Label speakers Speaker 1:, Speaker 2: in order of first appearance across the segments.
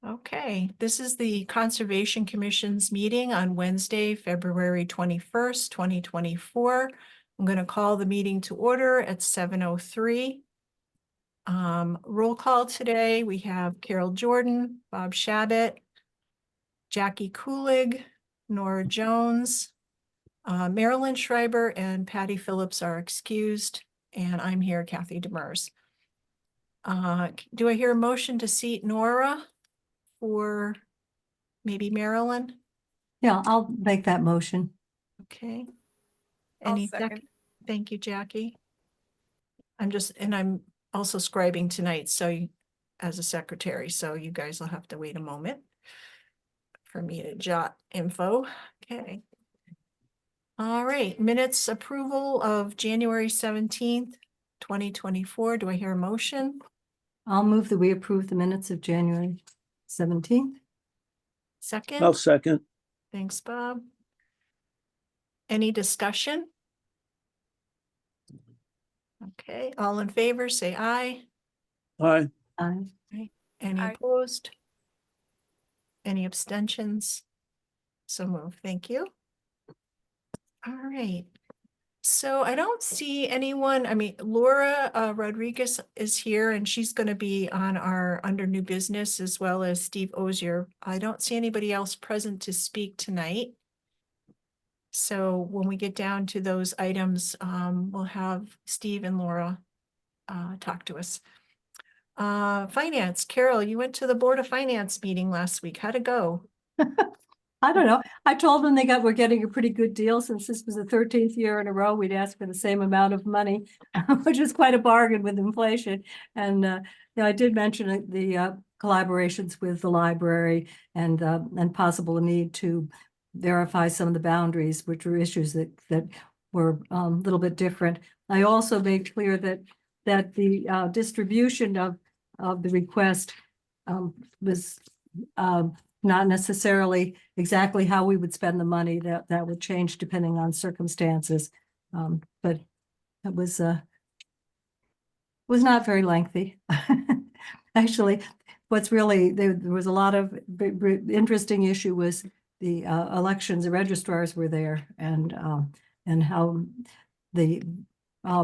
Speaker 1: Okay, this is the Conservation Commission's meeting on Wednesday, February 21st, 2024. I'm going to call the meeting to order at 7:03. Roll call today, we have Carol Jordan, Bob Shabbat, Jackie Kulig, Nora Jones, Marilyn Schreiber, and Patty Phillips are excused, and I'm here, Kathy Demers. Do I hear a motion to seat Nora for maybe Marilyn?
Speaker 2: Yeah, I'll make that motion.
Speaker 1: Okay.
Speaker 3: I'll
Speaker 1: Any
Speaker 3: second.
Speaker 1: Thank you, Jackie. I'm also scribing tonight, so as a secretary, so you guys will have to wait a moment for me to jot info. Okay. All right, minutes approval of January 17th, 2024. Do I hear a motion?
Speaker 2: I'll move that we approve the minutes of January 17th.
Speaker 1: Second?
Speaker 4: I'll second.
Speaker 1: Thanks, Bob. Any discussion? Okay, all in favor, say aye.
Speaker 4: Aye.
Speaker 2: Aye.
Speaker 1: Any
Speaker 3: Aye.
Speaker 1: opposed? Any abstentions? So moved. Thank you. All right. So I don't see anyone. I mean, Laura Rodriguez is here and she's going to be on our under new business, as well as Steve Ozier. I don't see anybody else present to speak tonight. So when we get down to those items, we'll have Steve and Laura talk to us. Finance, Carol, you went to the Board of Finance meeting last week. How'd it go?
Speaker 2: I don't know. I told them we're getting a pretty good deal since this was the 13th year in a row. We'd asked for the same amount of money, which is quite a bargain with inflation. And I did mention the collaborations with the library and possible need to verify some of the boundaries, which were issues that were a little bit different. I also made clear that the distribution of the request was not necessarily exactly how we would spend the money. That would change depending on circumstances. But it was not very lengthy. Actually, what's really, there was a lot of interesting issue was the elections. The registrars were there and how the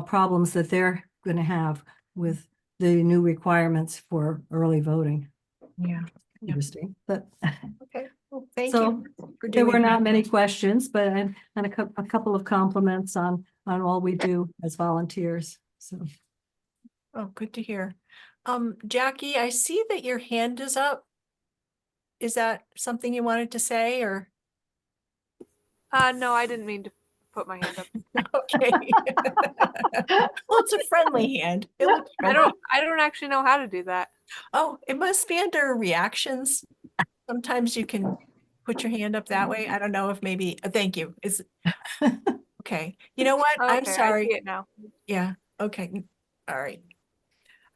Speaker 2: problems that they're going to have with the new requirements for early voting.
Speaker 1: Yeah.
Speaker 2: Interesting, but
Speaker 1: Okay. Well, thank
Speaker 2: So,
Speaker 1: you for
Speaker 2: there
Speaker 1: doing
Speaker 2: were not
Speaker 1: that.
Speaker 2: many questions, but and a couple of compliments on all we do as volunteers. So
Speaker 1: Oh, good to hear. Jackie, I see that your hand is up. Is that something you wanted to say or?
Speaker 3: No, I didn't mean to put my hand up.
Speaker 1: Okay. Well, it's a friendly hand. It looks
Speaker 3: I
Speaker 1: friendly.
Speaker 3: don't actually know how to do that.
Speaker 1: Oh, it must be under reactions. Sometimes you can put your hand up that way. I don't know if maybe, thank you. Is okay. You know what?
Speaker 3: Okay,
Speaker 1: I'm
Speaker 3: I see
Speaker 1: sorry.
Speaker 3: it now.
Speaker 1: Yeah. Okay. All right.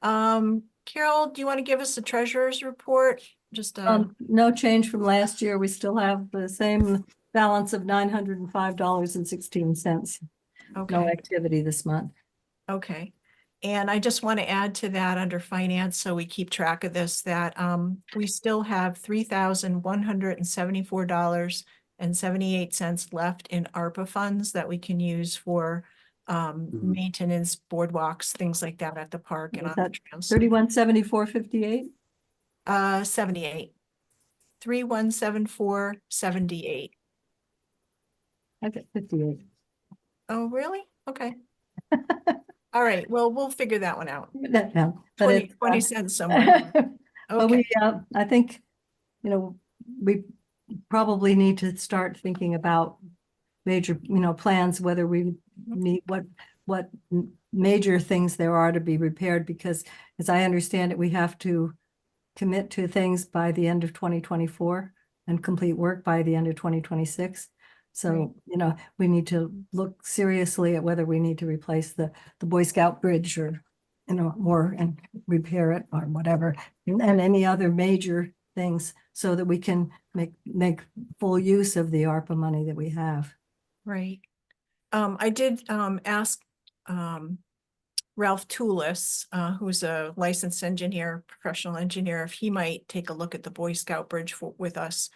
Speaker 1: Carol, do you want to give us the treasurer's report? Just
Speaker 2: no change from last year. We still have the same balance of $905.16.
Speaker 1: okay.
Speaker 2: No activity this month.
Speaker 1: Okay. And I just want to add to that under finance, so we keep track of this, that we still have $3,174.78 left in ARPA funds that we can use for maintenance, boardwalks, things like that at the park and on the trails.
Speaker 2: 3174.58.
Speaker 1: 78. 3174.78.
Speaker 2: I got 58.
Speaker 1: Oh, really? Okay. All right. Well, we'll figure that one out.
Speaker 2: That, yeah, but
Speaker 1: 20,
Speaker 2: it's,
Speaker 1: 20 cents somewhere.
Speaker 2: But
Speaker 1: Okay.
Speaker 2: I think, we probably need to start thinking about major, plans, whether we need what major things there are to be repaired, because as I understand it, we have to commit to things by the end of 2024 and complete work by the end of 2026. So, we need to look seriously at whether we need to replace the Boy Scout bridge or and repair it or whatever, and any other major things, so that we can make full use of the ARPA money that we have.
Speaker 1: Right. I did ask Ralph Toulis, who's a licensed engineer, professional engineer, if he might take a look at the Boy Scout Bridge with us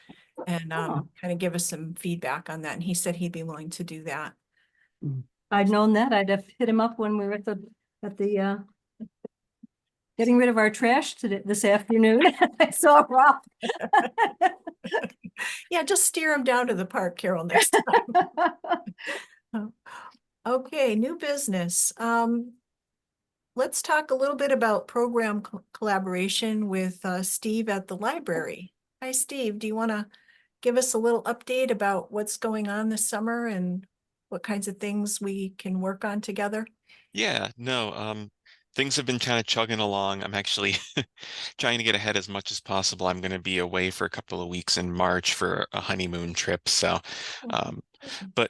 Speaker 1: and
Speaker 2: Oh.
Speaker 1: kind of give us some feedback on that. And he said he'd be willing to do that.
Speaker 2: I'd known that, I'd have hit him up when we were at the getting rid of our trash today, this afternoon. I saw Rob.
Speaker 1: Yeah, just steer him down to the park, Carol, next time. Okay, new business. Let's talk a little bit about program collaboration with Steve at the library. Hi, Steve. Do you want to give us a little update about what's going on this summer and what kinds of things we can work on together?
Speaker 4: Yeah, no, things have been kind of chugging along. I'm actually trying to get ahead as much as possible. I'm going to be away for a couple of weeks in March for a honeymoon trip. So, um, but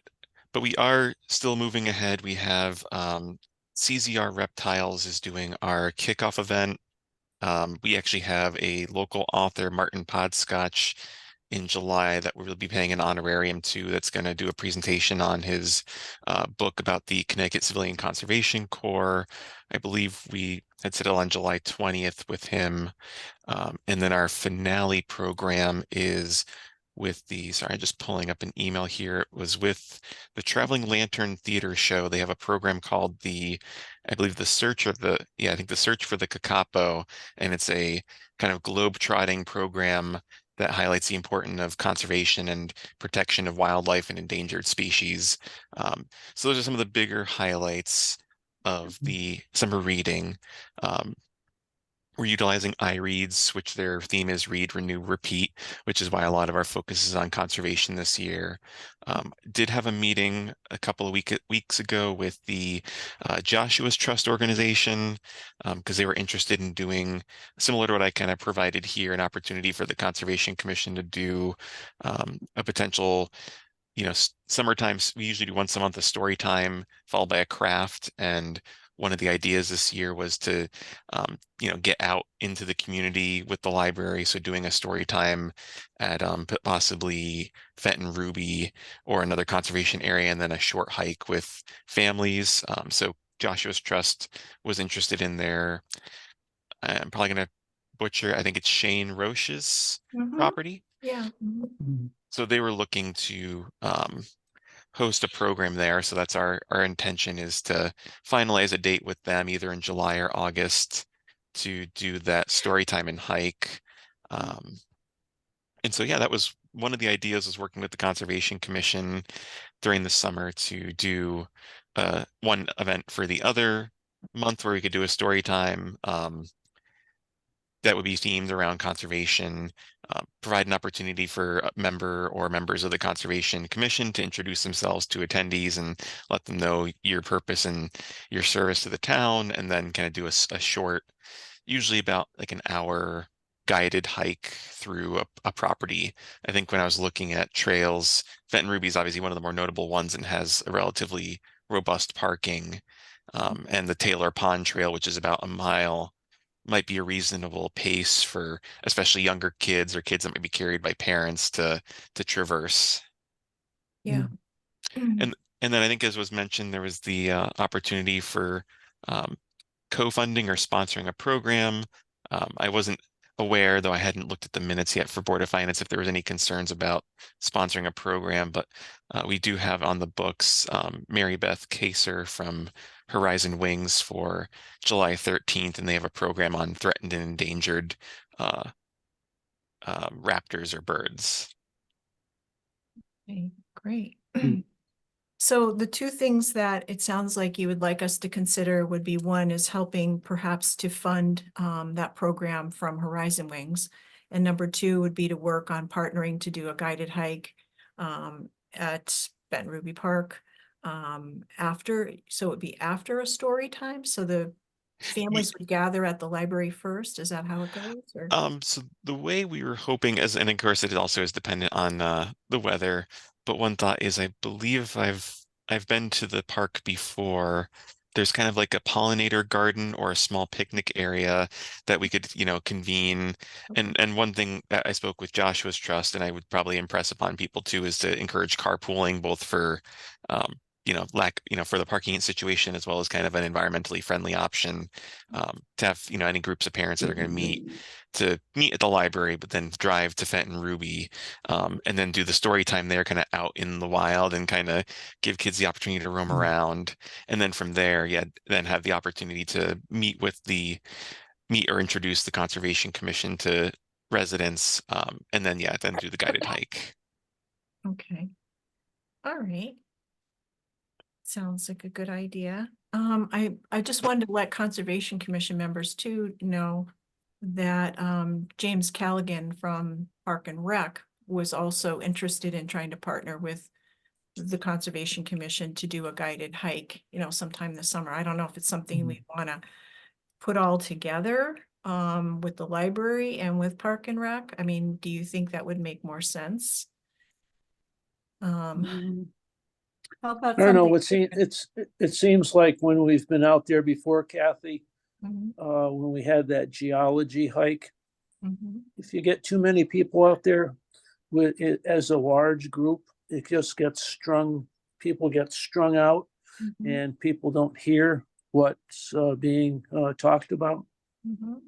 Speaker 4: we are still moving ahead. We have CZR Reptiles is doing our kickoff event. We actually have a local author, Martin Podscotch, in July that we'll be paying an honorarium to that's going to do a presentation on his book about the Connecticut Civilian Conservation Corps. I believe we had set it on July 20th with him. And then our finale program is with sorry, I'm just pulling up an email here. It was with the Traveling Lantern Theater Show. They have a program called I believe the Search of I think the Search for the Kakapo, and it's a kind of globe-trotting program that highlights the importance of conservation and protection of wildlife and endangered species. So those are some of the bigger highlights of the summer reading. We're utilizing iReads, which their theme is read, renew, repeat, which is why a lot of our focus is on conservation this year. Did have a meeting a couple of weeks ago with the Joshua's Trust organization because they were interested in doing similar to what I kind of provided here, an opportunity for the Conservation Commission to do a potential summertime, we usually do once a month a story time followed by a craft. And one of the ideas this year was to, get out into the community with the library. So doing a story time at possibly Fenton Ruby or another conservation area, and then a short hike with families. So Joshua's Trust was interested in I'm probably going to butcher, I think it's Shane Roche's property.
Speaker 1: Yeah.
Speaker 4: So they were looking to host a program there. So that's our intention, is to finalize a date with them either in July or August to do that story time and hike. And so, yeah, that was one of the ideas, was working with the Conservation Commission during the summer to do one event for the other month where we could do a story time. That would be themed around conservation, provide an opportunity for a member or members of the Conservation Commission to introduce themselves to attendees and let them know your purpose and your service to the town, and then kind of do a short, usually about like an hour guided hike through a property. I think when I was looking at trails, Fenton Ruby is obviously one of the more notable ones and has a relatively robust parking. And the Taylor Pond Trail, which is about a mile, might be a reasonable pace for especially younger kids or kids that might be carried by parents to traverse.
Speaker 1: Yeah.
Speaker 4: And then I think, as was mentioned, there was the opportunity for co-funding or sponsoring a program. I wasn't aware, though I hadn't looked at the minutes yet for Board of Finance, if there was any concerns about sponsoring a program, but we do have on the books Mary Beth Kaser from Horizon Wings for July 13th, and they have a program on threatened and endangered raptors or birds.
Speaker 1: Okay, great. So the two things that it sounds like you would like us to consider would be, one is helping perhaps to fund that program from Horizon Wings. And number two would be to work on partnering to do a guided hike at Benton Ruby Park so it would be after a story time. So the families would gather at the library first. Is that how it goes? Or?
Speaker 4: So the way we were hoping, and of course it also is dependent on the weather, but one thought is, I believe I've been to the park before. There's kind of like a pollinator garden or a small picnic area that we could, convene. And one thing that I spoke with Joshua's Trust, and I would probably impress upon people too, is to encourage carpooling, both for for the parking situation, as well as kind of an environmentally friendly option, to have, any groups of parents that are going to meet at the library, but then drive to Fenton Ruby, and then do the story time there kind of out in the wild and kind of give kids the opportunity to roam around. And then from there, then have the opportunity to meet or introduce the Conservation Commission to residents, and then do the guided hike.
Speaker 1: Okay. All right. Sounds like a good idea. I just wanted to let Conservation Commission members too know that James Callaghan from Park and Rec was also interested in trying to partner with the Conservation Commission to do a guided hike, sometime this summer. I don't know if it's something we want to put all together with the library and with Park and Rec. I mean, do you think that would make more sense?
Speaker 2: How about
Speaker 5: I don't know,
Speaker 2: something?
Speaker 5: it seems like when we've been out there before, Kathy,
Speaker 1: Mhm,
Speaker 5: when we had that geology hike,
Speaker 1: mhm,
Speaker 5: if you get too many people out there with it as a large group, it just people get strung out
Speaker 1: mhm,
Speaker 5: and people don't hear what's being talked about.
Speaker 1: mhm.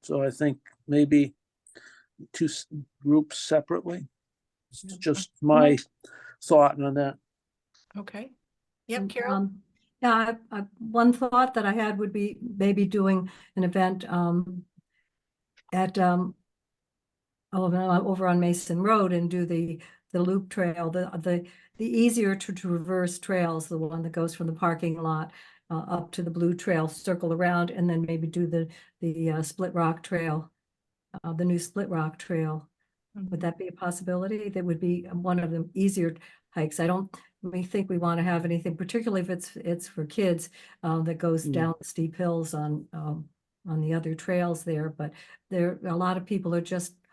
Speaker 5: So I think maybe groups separately. It's just my thought on that.
Speaker 1: Okay. Yep,
Speaker 2: And,
Speaker 1: Carol?
Speaker 2: Yeah, one thought that I had would be maybe doing an event at over on Mason Road and do the loop trail, the easier to traverse trails, the one that goes from the parking lot up to the Blue Trail, circle around, and then maybe do the Split Rock Trail, the new Split Rock Trail. Would that be a possibility? That would be one of the easier hikes. I don't, we think we want to have anything, particularly if it's for kids, that goes down steep hills on the other trails there. But a lot of people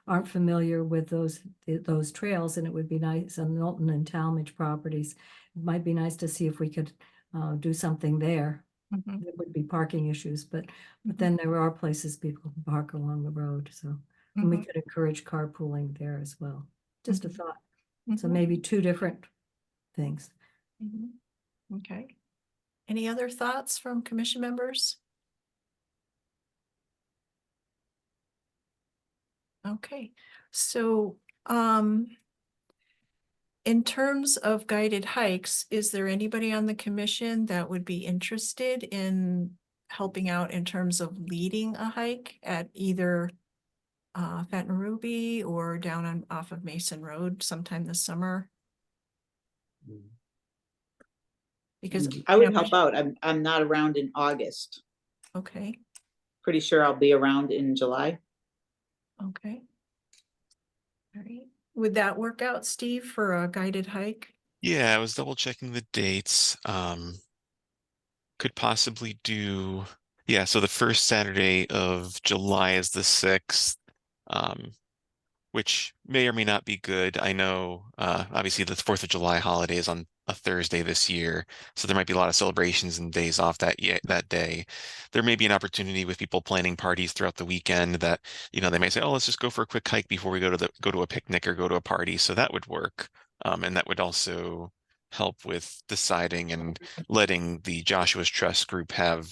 Speaker 2: aren't familiar with those trails, and it would be nice on Milton and Talmadge properties. It might be nice to see if we could do something there.
Speaker 1: Mhm,
Speaker 2: There would be parking issues, but then there are places people can park along the road, so. And we
Speaker 1: mhm,
Speaker 2: could encourage carpooling there as well. Just a
Speaker 1: Mhm.
Speaker 2: thought. So
Speaker 1: mhm,
Speaker 2: maybe two different things.
Speaker 1: mhm. Okay. Any other thoughts from commission members? Okay, so in terms of guided hikes, is there anybody on the commission that would be interested in helping out in terms of leading a hike at either Fenton Ruby or down off of Mason Road sometime this summer? Because,
Speaker 6: I would help out. I'm not around in August.
Speaker 1: okay,
Speaker 6: Pretty sure I'll be around in July.
Speaker 1: okay. All right. Would that work out, Steve, for a guided hike?
Speaker 4: Yeah, I was double checking the dates. Could possibly do, so the first Saturday of July is the 6th, which may or may not be good. I know, obviously the 4th of July holiday is on a Thursday this year, so there might be a lot of celebrations and days off that day. There may be an opportunity with people planning parties throughout the weekend that, they may say, oh, let's just go for a quick hike before we go to a picnic or go to a party. So that would work. And that would also help with deciding and letting the Joshua's Trust group have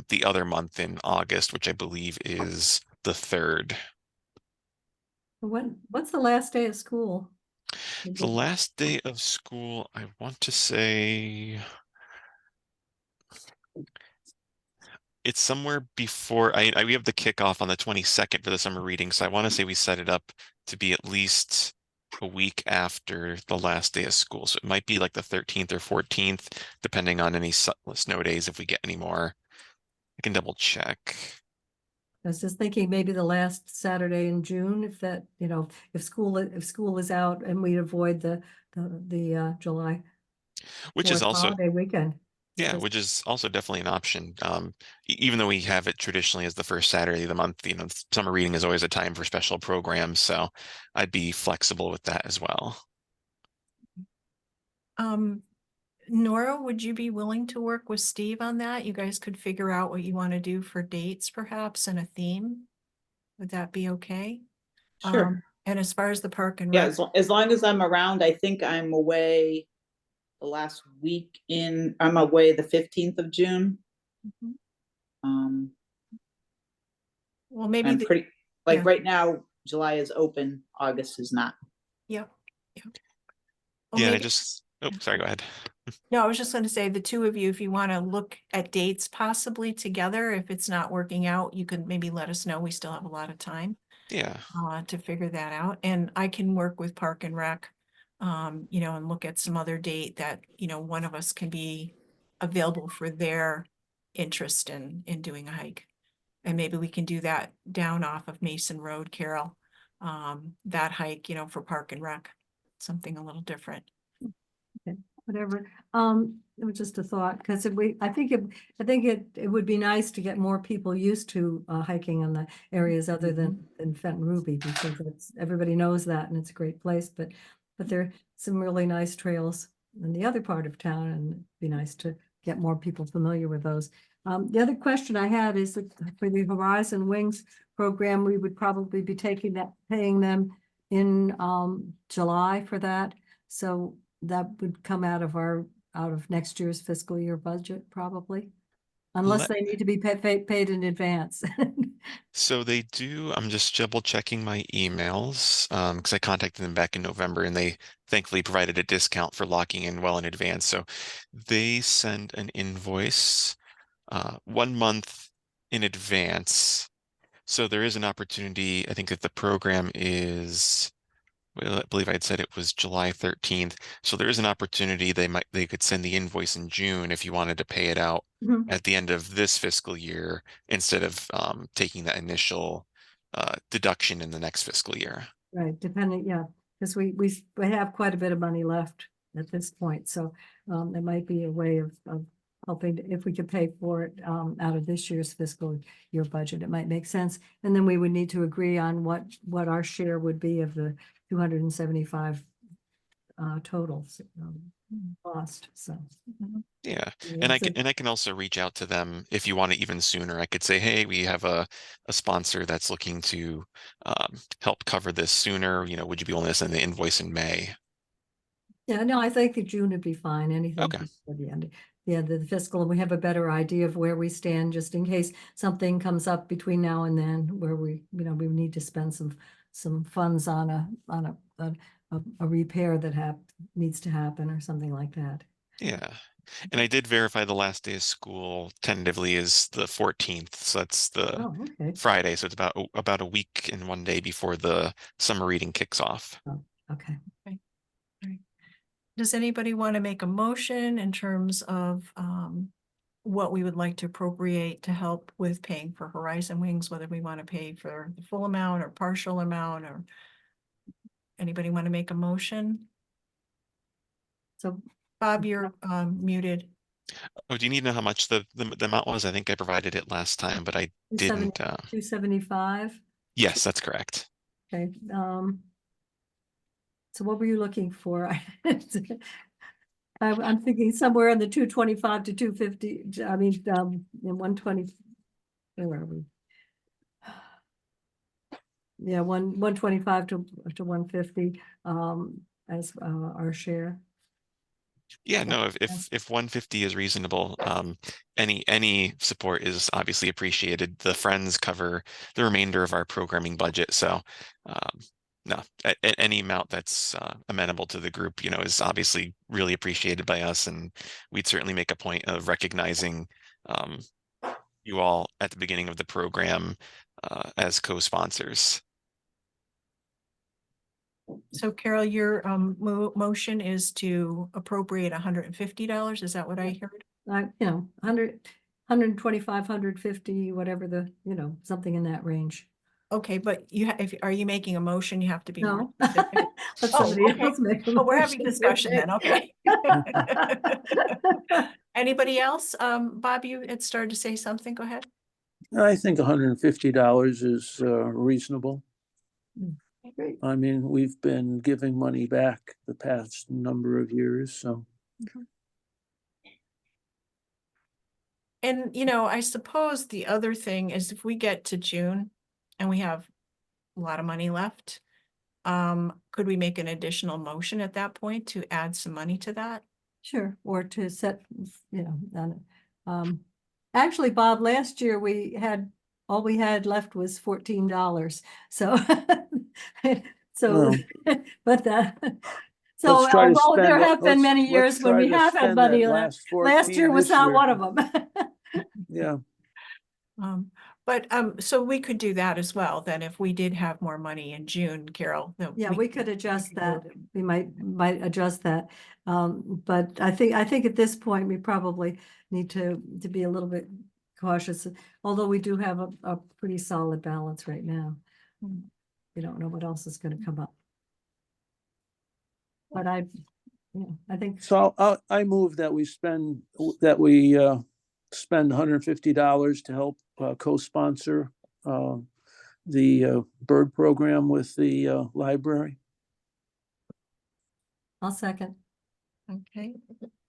Speaker 4: the other month in August, which I believe is the 3rd.
Speaker 2: What's the last day of school?
Speaker 4: The last day of school, I want to say it's somewhere before we have the kickoff on the 22nd for the summer reading, so I want to say we set it up to be at least a week after the last day of school. So it might be like the 13th or 14th, depending on any snow days if we get any more. I can double check.
Speaker 2: I was just thinking maybe the last Saturday in June, if that, if school is out and we'd avoid the July
Speaker 4: Which is
Speaker 2: 4th
Speaker 4: also,
Speaker 2: holiday weekend.
Speaker 4: yeah, which is also definitely an option. Even though we have it traditionally as the first Saturday of the month, summer reading is always a time for special programs, so I'd be flexible with that as well.
Speaker 1: Nora, would you be willing to work with Steve on that? You guys could figure out what you want to do for dates perhaps and a theme. Would that be okay?
Speaker 6: Sure.
Speaker 1: And as far as the park and
Speaker 6: Yeah,
Speaker 1: rec,
Speaker 6: as long as I'm around, I think I'm away the last week I'm away the 15th of June.
Speaker 1: Mhm.
Speaker 6: Um,
Speaker 1: Well, maybe
Speaker 6: I'm pretty, like
Speaker 1: yeah.
Speaker 6: right now, July is open, August is not.
Speaker 1: Yep. Yep. Well,
Speaker 4: Yeah, and I
Speaker 1: maybe,
Speaker 4: just, oh, sorry, go ahead.
Speaker 1: no, I was just gonna say, the two of you, if you want to look at dates possibly together, if it's not working out, you could maybe let us know. We still have a lot of time
Speaker 4: Yeah,
Speaker 1: to figure that out. And I can work with Park and Rec, you know, and look at some other date that, you know, one of us can be available for their interest in doing a hike. And maybe we can do that down off of Mason Road, Carol. That hike, you know, for Park and Rec, something a little different.
Speaker 2: Whatever. It was just a thought, because I think it would be nice to get more people used to hiking in the areas other than Fenton Ruby, because everybody knows that and it's a great place, but there are some really nice trails in the other part of town, and it'd be nice to get more people familiar with those. The other question I had is that for the Horizon Wings program, we would probably be paying them in July for that. So that would come out of next year's fiscal year budget, probably. Unless
Speaker 4: Let-
Speaker 2: they need to be paid in advance.
Speaker 4: so they do, I'm just double checking my emails, because I contacted them back in November and they thankfully provided a discount for locking in well in advance. So they send an invoice 1 month in advance. So there is an opportunity. I think that the program is, well, I believe I had said it was July 13th. So there is an opportunity they could send the invoice in June if you wanted to pay it out
Speaker 2: Mhm.
Speaker 4: at the end of this fiscal year instead of taking that initial deduction in the next fiscal year.
Speaker 2: Right, depending, yeah, because we have quite a bit of money left at this point, so it might be a way of helping, if we could pay for it out of this year's fiscal year budget, it might make sense. And then we would need to agree on what our share would be of the 275 totals cost, so.
Speaker 4: Yeah, and I can also reach out to them if you want it even sooner. I could say, hey, we have a sponsor that's looking to help cover this sooner. You know, would you be willing to send the invoice in May?
Speaker 2: Yeah, no, I think that June would be fine, anything
Speaker 4: Okay.
Speaker 2: before the end of the fiscal, and we have a better idea of where we stand, just in case something comes up between now and then where we need to spend some funds on a repair that needs to happen or something like that.
Speaker 4: Yeah. And I did verify the last day of school tentatively is the 14th. So that's the
Speaker 2: Oh, okay.
Speaker 4: Friday. So it's about a week and 1 day before the summer reading kicks off.
Speaker 2: Oh, okay.
Speaker 1: Does anybody want to make a motion in terms of what we would like to appropriate to help with paying for Horizon Wings, whether we want to pay for the full amount or partial amount, or anybody want to make a motion?
Speaker 2: So
Speaker 1: Bob, you're muted.
Speaker 4: Oh, do you need to know how much the amount was? I think I provided it last time, but I didn't.
Speaker 2: 275.
Speaker 4: Yes, that's correct.
Speaker 2: Okay. So what were you looking for? I'm thinking somewhere in the 225 to 250. I mean, in 120. Where are we? Yeah, 125 to 150 as our share.
Speaker 4: Yeah, no, if 150 is reasonable, any support is obviously appreciated. The friends cover the remainder of our programming budget, so no, any amount that's amenable to the group, you know, is obviously really appreciated by us, and we'd certainly make a point of recognizing you all at the beginning of the program as co-sponsors.
Speaker 1: So Carol, your motion is to appropriate $150. Is that what I heard?
Speaker 2: 100, 125, 150, whatever something in that range.
Speaker 1: Okay, but are you making a motion? You have to be more
Speaker 2: No.
Speaker 1: specific.
Speaker 2: Let
Speaker 1: Oh,
Speaker 2: somebody
Speaker 1: okay.
Speaker 2: else make a
Speaker 1: Oh, we're having
Speaker 2: motion.
Speaker 1: discussion then, okay. Anybody else? Bob, you had started to say something. Go ahead.
Speaker 5: I think $150 is reasonable.
Speaker 2: Great.
Speaker 5: I mean, we've been giving money back the past number of years, so.
Speaker 1: And, you know, I suppose the other thing is if we get to June and we have a lot of money left, could we make an additional motion at that point to add some money to that?
Speaker 2: Sure, or to set, actually, Bob, last year all we had left was $14. So, so,
Speaker 5: Well,
Speaker 2: but so
Speaker 5: let's try to
Speaker 2: although there
Speaker 5: spend that.
Speaker 2: have been many years when we have had money left, last year was not one of them.
Speaker 5: Yeah,
Speaker 1: So we could do that as well, then if we did have more money in June, Carol.
Speaker 2: Yeah, we could adjust
Speaker 1: could
Speaker 2: that.
Speaker 1: move it.
Speaker 2: We might adjust that. But I think at this point, we probably need to be a little bit cautious, although we do have a pretty solid balance right now. We don't know what else is gonna come up. But I think,
Speaker 5: so I move that we spend $150 to help co-sponsor the bird program with the library.
Speaker 2: I'll second.
Speaker 1: Okay,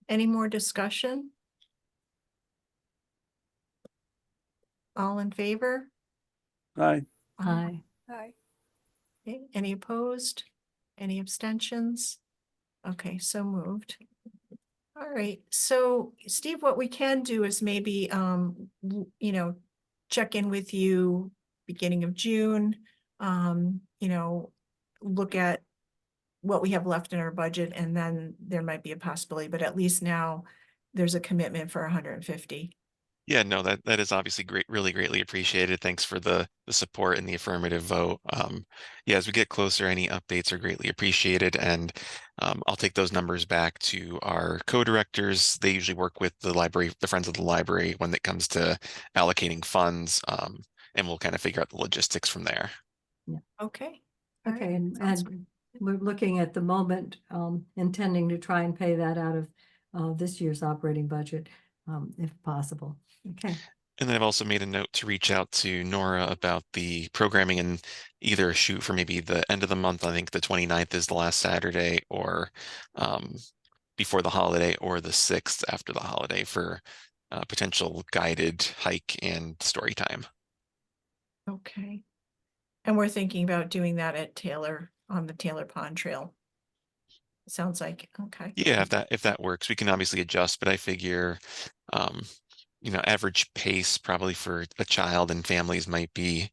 Speaker 1: any more discussion? All in favor?
Speaker 5: Aye.
Speaker 2: Aye.
Speaker 3: Aye.
Speaker 1: Okay, any opposed? Any abstentions? Okay, so moved. All right, so Steve, what we can do is maybe, check in with you beginning of June. Look at what we have left in our budget, and then there might be a possibility, but at least now there's a commitment for 150.
Speaker 4: Yeah, no, that is obviously great, really greatly appreciated. Thanks for the support and the affirmative vote. Yeah, as we get closer, any updates are greatly appreciated, and I'll take those numbers back to our co-directors. They usually work with the library, the Friends of the Library, when it comes to allocating funds, and we'll kind of figure out the logistics from there.
Speaker 1: Okay. All right,
Speaker 2: Okay,
Speaker 1: sounds
Speaker 2: and we're looking at the moment, intending to try and pay that out of this year's operating budget, if possible. Okay.
Speaker 4: And then I've also made a note to reach out to Nora about the programming and either shoot for maybe the end of the month. I think the 29th is the last Saturday, or before the holiday, or the 6th after the holiday for potential guided hike and story time.
Speaker 1: Okay. And we're thinking about doing that at Taylor, on the Taylor Pond Trail. Sounds like, okay.
Speaker 4: Yeah, if that works, we can obviously adjust, but I figure average pace probably for a child and families might be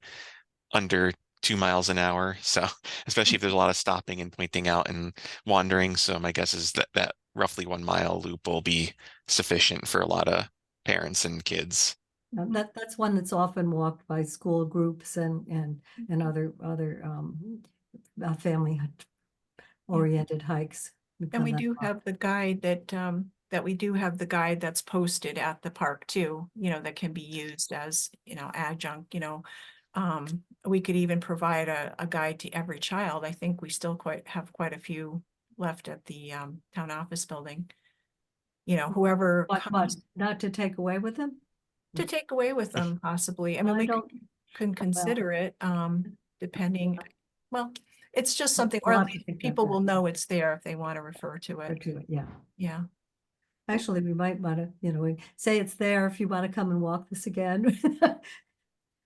Speaker 4: under 2 miles an hour. So especially if there's a lot of stopping and pointing out and wandering. So my guess is that roughly 1 mile loop will be sufficient for a lot of parents and kids.
Speaker 2: That's one that's often walked by school groups and other family oriented hikes.
Speaker 1: And we do have the guide that's posted at the park too, that can be used as, adjunct, we could even provide a guide to every child. I think we still have quite a few left at the town office building. Whoever
Speaker 2: But
Speaker 1: comes
Speaker 2: not to take away with them?
Speaker 1: to take away with them possibly. I mean,
Speaker 2: I
Speaker 1: we
Speaker 2: don't,
Speaker 1: can consider it, depending, well, it's just something, or
Speaker 2: We'll
Speaker 1: at
Speaker 2: have to
Speaker 1: least
Speaker 2: think about
Speaker 1: people
Speaker 2: that.
Speaker 1: will know it's there if they want to refer to
Speaker 2: or
Speaker 1: it.
Speaker 2: to it, yeah.
Speaker 1: Yeah.
Speaker 2: Actually, we might want to, say it's there if you want to come and walk this again.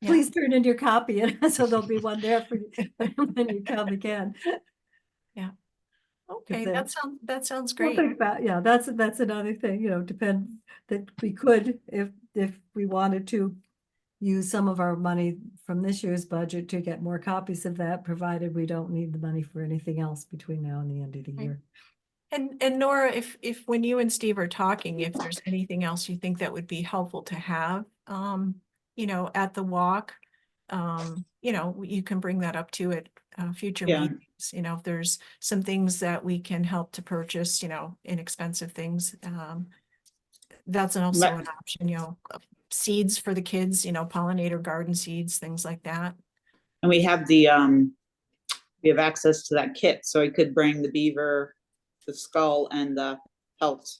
Speaker 2: Please turn in your copy, and so there'll be one there for you when you come again.
Speaker 1: Okay,
Speaker 2: then-
Speaker 1: that sounds
Speaker 2: We'll
Speaker 1: great.
Speaker 2: think about, yeah, that's another thing, that we could, if we wanted to use some of our money from this year's budget to get more copies of that, provided we don't need the money for anything else between now and the end of the
Speaker 1: Right.
Speaker 2: year.
Speaker 1: And Nora, if when you and Steve are talking, if there's anything else you think that would be helpful to have, at the walk, you can bring that up to it, future
Speaker 6: Yeah.
Speaker 1: meetings. If there's some things that we can help to purchase, inexpensive things, that's also an option, seeds for the kids, pollinator garden seeds, things like that.
Speaker 6: And we have we have access to that kit, so I could bring the beaver, the skull, and the pelt.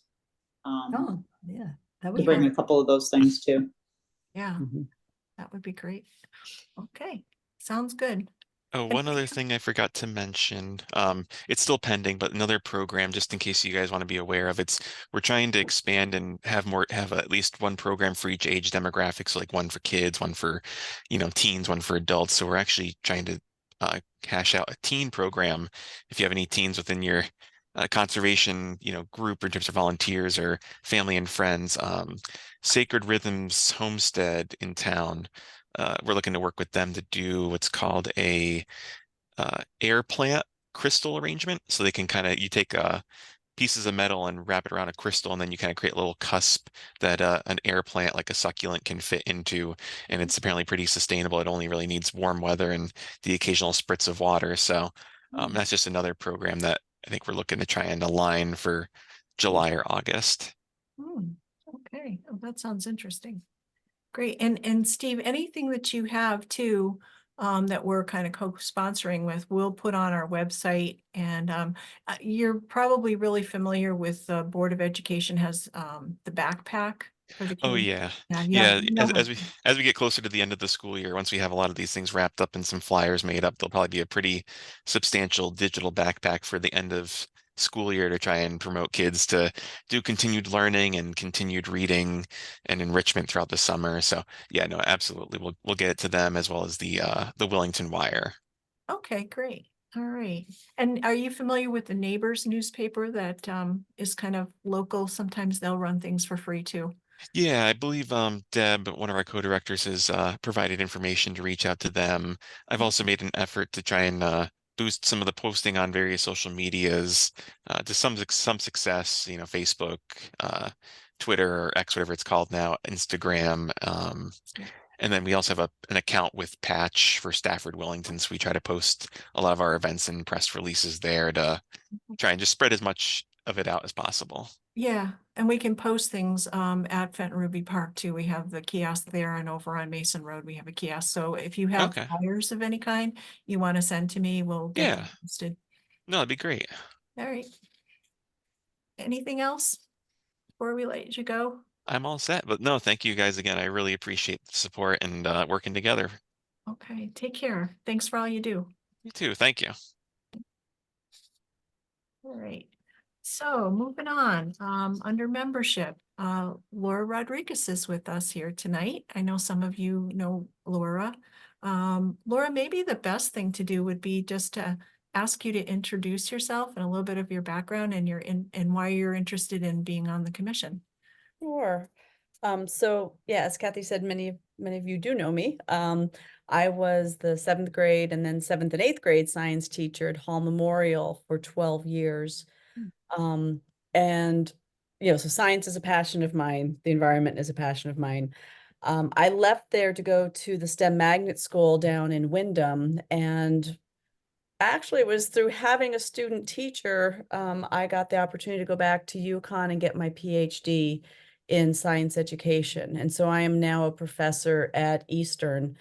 Speaker 2: Oh, yeah, that
Speaker 6: To
Speaker 2: would
Speaker 6: bring
Speaker 2: help.
Speaker 6: a couple of those things too.
Speaker 1: Yeah,
Speaker 5: Mhm.
Speaker 1: that would be great. Okay, sounds good.
Speaker 4: Oh, one other thing I forgot to mention, it's still pending, but another program, just in case you guys want to be aware of, we're trying to expand and have at least one program for each age demographic. So like one for kids, one for, teens, one for adults. So we're actually trying to cash out a teen program. If you have any teens within your conservation, group in terms of volunteers or family and friends. Sacred Rhythms Homestead in town. We're looking to work with them to do what's called a air plant crystal arrangement. So they can you take pieces of metal and wrap it around a crystal, and then you kind of create a little cusp that an air plant like a succulent can fit into. And it's apparently pretty sustainable. It only really needs warm weather and the occasional spritz of water. So that's just another program that I think we're looking to try and align for July or August.
Speaker 1: Okay, oh, that sounds interesting. Great. And Steve, anything that you have too, that we're kind of co-sponsoring with, we'll put on our website. And you're probably really familiar with the Board of Education has the backpack for the
Speaker 4: Oh
Speaker 1: kids.
Speaker 4: yeah.
Speaker 1: Yeah.
Speaker 4: Yeah, as we get closer to the end of the school year, once we have a lot of these things wrapped up and some flyers made up, there'll probably be a pretty substantial digital backpack for the end of school year to try and promote kids to do continued learning and continued reading and enrichment throughout the summer. So yeah, no, absolutely. We'll get it to them as well as the Willington Wire.
Speaker 1: Okay, great. All right. And are you familiar with the Neighbors newspaper that is kind of local? Sometimes they'll run things for free too.
Speaker 4: Yeah, I believe Deb, one of our co-directors, has provided information to reach out to them. I've also made an effort to try and boost some of the posting on various social medias to some success, Facebook, Twitter or X, whatever it's called now, Instagram. And then we also have an account with Patch for Stafford Willington. So we try to post a lot of our events and press releases there to try and just spread as much of it out as possible.
Speaker 1: Yeah, and we can post things at Fenton Ruby Park too. We have the kiosk there, and over on Mason Road, we have a kiosk. So if you have
Speaker 4: Okay.
Speaker 1: flyers of any kind you want to send to me, we'll get them
Speaker 4: Yeah.
Speaker 1: posted.
Speaker 4: No, that'd be great.
Speaker 1: All right. Anything else before we let you go?
Speaker 4: I'm all set. But no, thank you guys again. I really appreciate the support and working together.
Speaker 1: Okay, take care. Thanks for all you do.
Speaker 4: You too. Thank you.
Speaker 1: All right. So moving on, under membership, Laura Rodriguez is with us here tonight. I know some of you know Laura. Laura, maybe the best thing to do would be just to ask you to introduce yourself and a little bit of your background and and why you're interested in being on the commission.
Speaker 7: Sure. So yeah, as Kathy said, many of you do know me. I was the 7th grade and then 7th and 8th grade science teacher at Hall Memorial for 12 years. And so science is a passion of mine. The environment is a passion of mine. I left there to go to the STEM magnet school down in Wyndham, and actually, it was through having a student teacher, I got the opportunity to go back to UConn and get my PhD in science education. And so I am now a professor at Eastern,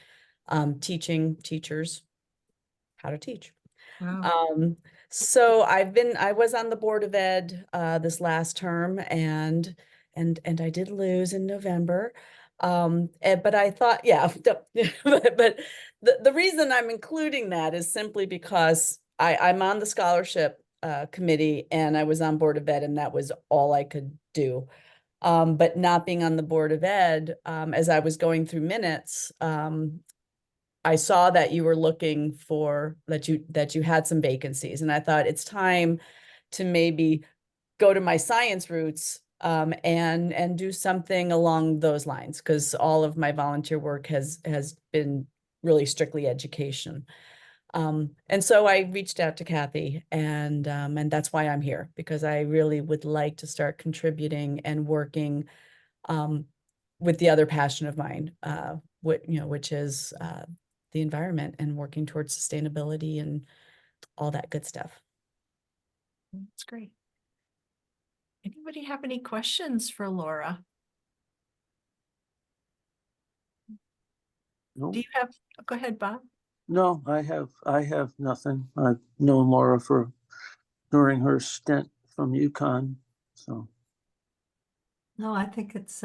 Speaker 7: teaching teachers how to teach.
Speaker 1: Wow.
Speaker 7: So I was on the Board of Ed this last term, and I did lose in November. But I thought, yeah, but the reason I'm including that is simply because I'm on the scholarship committee, and I was on Board of Ed, and that was all I could do. But not being on the Board of Ed, as I was going through minutes, I saw that you were looking for that you had some vacancies, and I thought it's time to maybe go to my science roots and do something along those lines, because all of my volunteer work has been really strictly education. And so I reached out to Kathy, and that's why I'm here, because I really would like to start contributing and working with the other passion of mine, which is the environment and working towards sustainability and all that good stuff.
Speaker 1: That's great. Anybody have any questions for Laura?
Speaker 5: No,
Speaker 1: Do you have, go ahead, Bob.
Speaker 5: no, I have nothing. I've known Laura during her stint from UConn, so.
Speaker 2: No, I think it's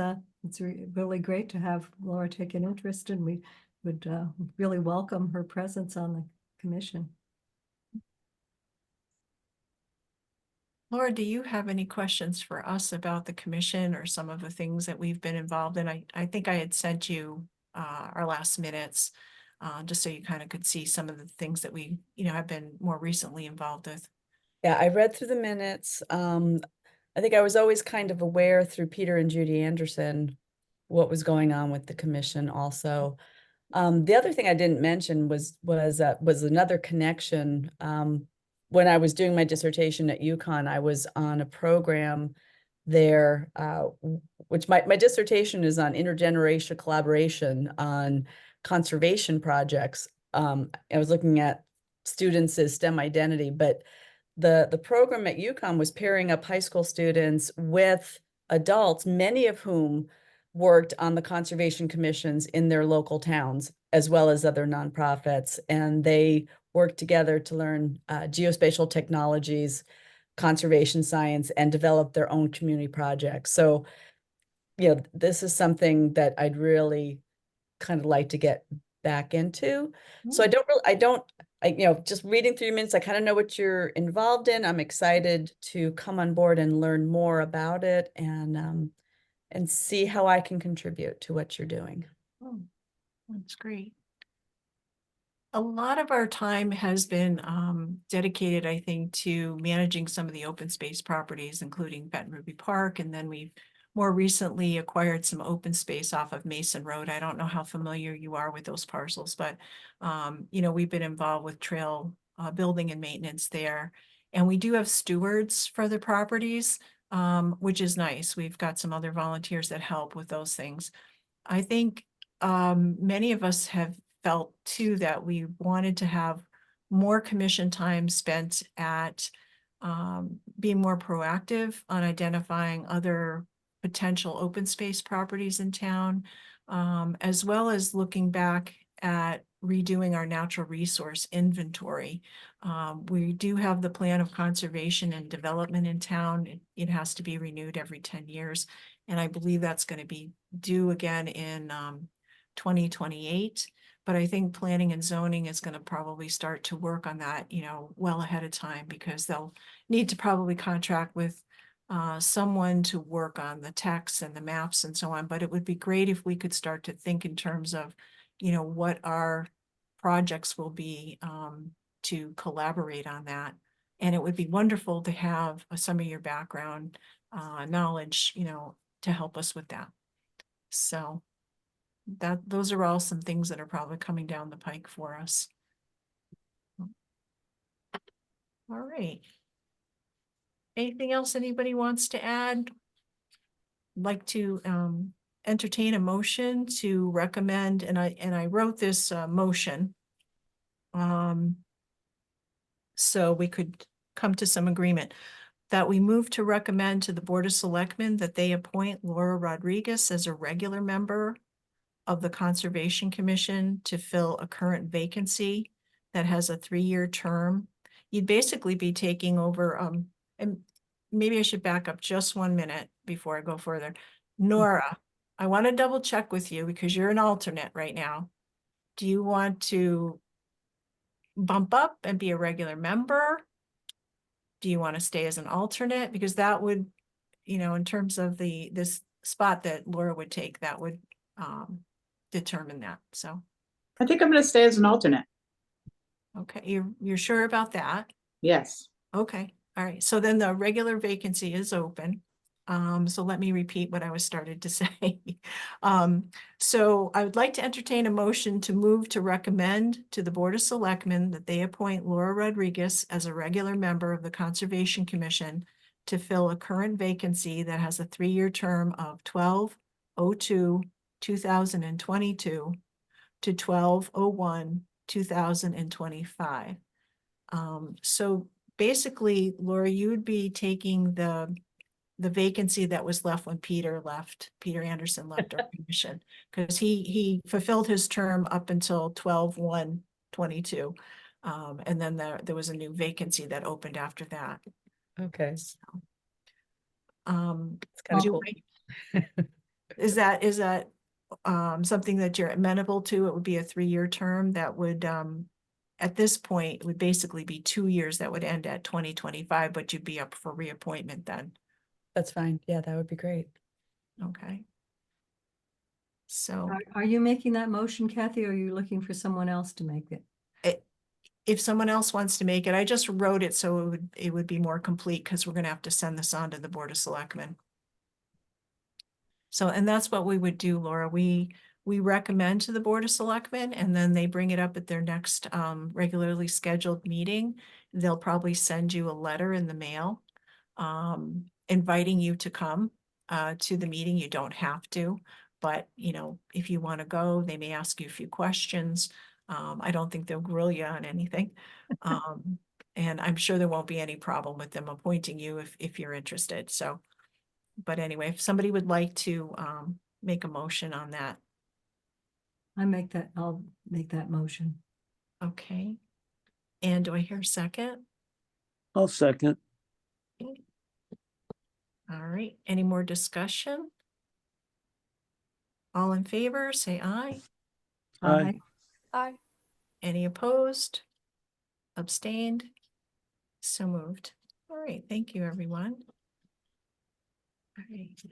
Speaker 2: really great to have Laura take an interest, and we would really welcome her presence on the commission.
Speaker 1: Laura, do you have any questions for us about the commission or some of the things that we've been involved in? I think I had sent you our last minutes, just so you kind of could see some of the things that we, have been more recently involved with.
Speaker 7: Yeah, I read through the minutes. I think I was always kind of aware through Peter and Judy Anderson what was going on with the commission also. The other thing I didn't mention was another connection. When I was doing my dissertation at UConn, I was on a program there, which my dissertation is on intergenerational collaboration on conservation projects. I was looking at students' STEM identity, but the program at UConn was pairing up high school students with adults, many of whom worked on the conservation commissions in their local towns, as well as other nonprofits. And they worked together to learn geospatial technologies, conservation science, and develop their own community projects. So, this is something that I'd really kind of like to get back into. So just reading through your minutes, I kind of know what you're involved in. I'm excited to come on board and learn more about it and see how I can contribute to what you're doing.
Speaker 1: Oh, that's great. A lot of our time has been dedicated, I think, to managing some of the open space properties, including Benton Ruby Park, and then we've more recently acquired some open space off of Mason Road. I don't know how familiar you are with those parcels, but we've been involved with trail building and maintenance there. And we do have stewards for the properties, which is nice. We've got some other volunteers that help with those things. I think many of us have felt too that we wanted to have more commission time spent at being more proactive on identifying other potential open space properties in town, as well as looking back at redoing our natural resource inventory. We do have the plan of conservation and development in town. It has to be renewed every 10 years. And I believe that's going to be due again in 2028. But I think planning and zoning is going to probably start to work on that, well ahead of time, because they'll need to probably contract with someone to work on the text and the maps and so on. But it would be great if we could start to think in terms of, what our projects will be to collaborate on that. And it would be wonderful to have some of your background knowledge, to help us with that. So those are all some things that are probably coming down the pike for us. All right. Anything else anybody wants to add? I'd like to entertain a motion to recommend, and I wrote this motion. So we could come to some agreement that we move to recommend to the Board of Selectmen that they appoint Laura Rodriguez as a regular member of the Conservation Commission to fill a current vacancy that has a 3-year term. You'd basically be taking over, and maybe I should back up just 1 minute before I go further. Nora, I want to double check with you because you're an alternate right now. Do you want to bump up and be a regular member? Do you want to stay as an alternate? Because that would, in terms of this spot that Laura would take, that would determine that. So,
Speaker 6: I think I'm gonna stay as an alternate.
Speaker 1: okay, you're sure about that?
Speaker 6: Yes.
Speaker 1: Okay, all right. So then the regular vacancy is open. So let me repeat what I was started to say. So I would like to entertain a motion to move to recommend to the Board of Selectmen that they appoint Laura Rodriguez as a regular member of the Conservation Commission to fill a current vacancy that has a 3-year term of 12/02/2022 to 12/01/2025. So basically, Laura, you would be taking the vacancy that was left when Peter Anderson left our commission, because he fulfilled his term up until 12/1/22. And then there was a new vacancy that opened after that.
Speaker 7: Okay.
Speaker 1: So,
Speaker 7: It's kind of
Speaker 1: do
Speaker 7: cool.
Speaker 1: is that something that you're amenable to? It would be a 3-year term that would, at this point, it would basically be 2 years that would end at 2025, but you'd be up for reappointment then.
Speaker 7: That's fine. Yeah, that would be great.
Speaker 1: Okay. So
Speaker 2: Are you making that motion, Kathy, or are you looking for someone else to make it?
Speaker 1: if someone else wants to make it, I just wrote it so it would be more complete because we're gonna have to send this on to the Board of Selectmen. So, and that's what we would do, Laura. We recommend to the Board of Selectmen and then they bring it up at their next regularly scheduled meeting. They'll probably send you a letter in the mail inviting you to come to the meeting. You don't have to, but you know, if you want to go, they may ask you a few questions. I don't think they'll grill you on anything. And I'm sure there won't be any problem with them appointing you if you're interested. So, but anyway, if somebody would like to make a motion on that,
Speaker 2: I'll make that motion.
Speaker 1: okay. And do I hear a second?
Speaker 5: I'll second.
Speaker 1: All right, any more discussion? All in favor, say aye.
Speaker 5: Aye.
Speaker 3: Aye.
Speaker 1: Any opposed? Abstained? So moved. All right, thank you, everyone. All right.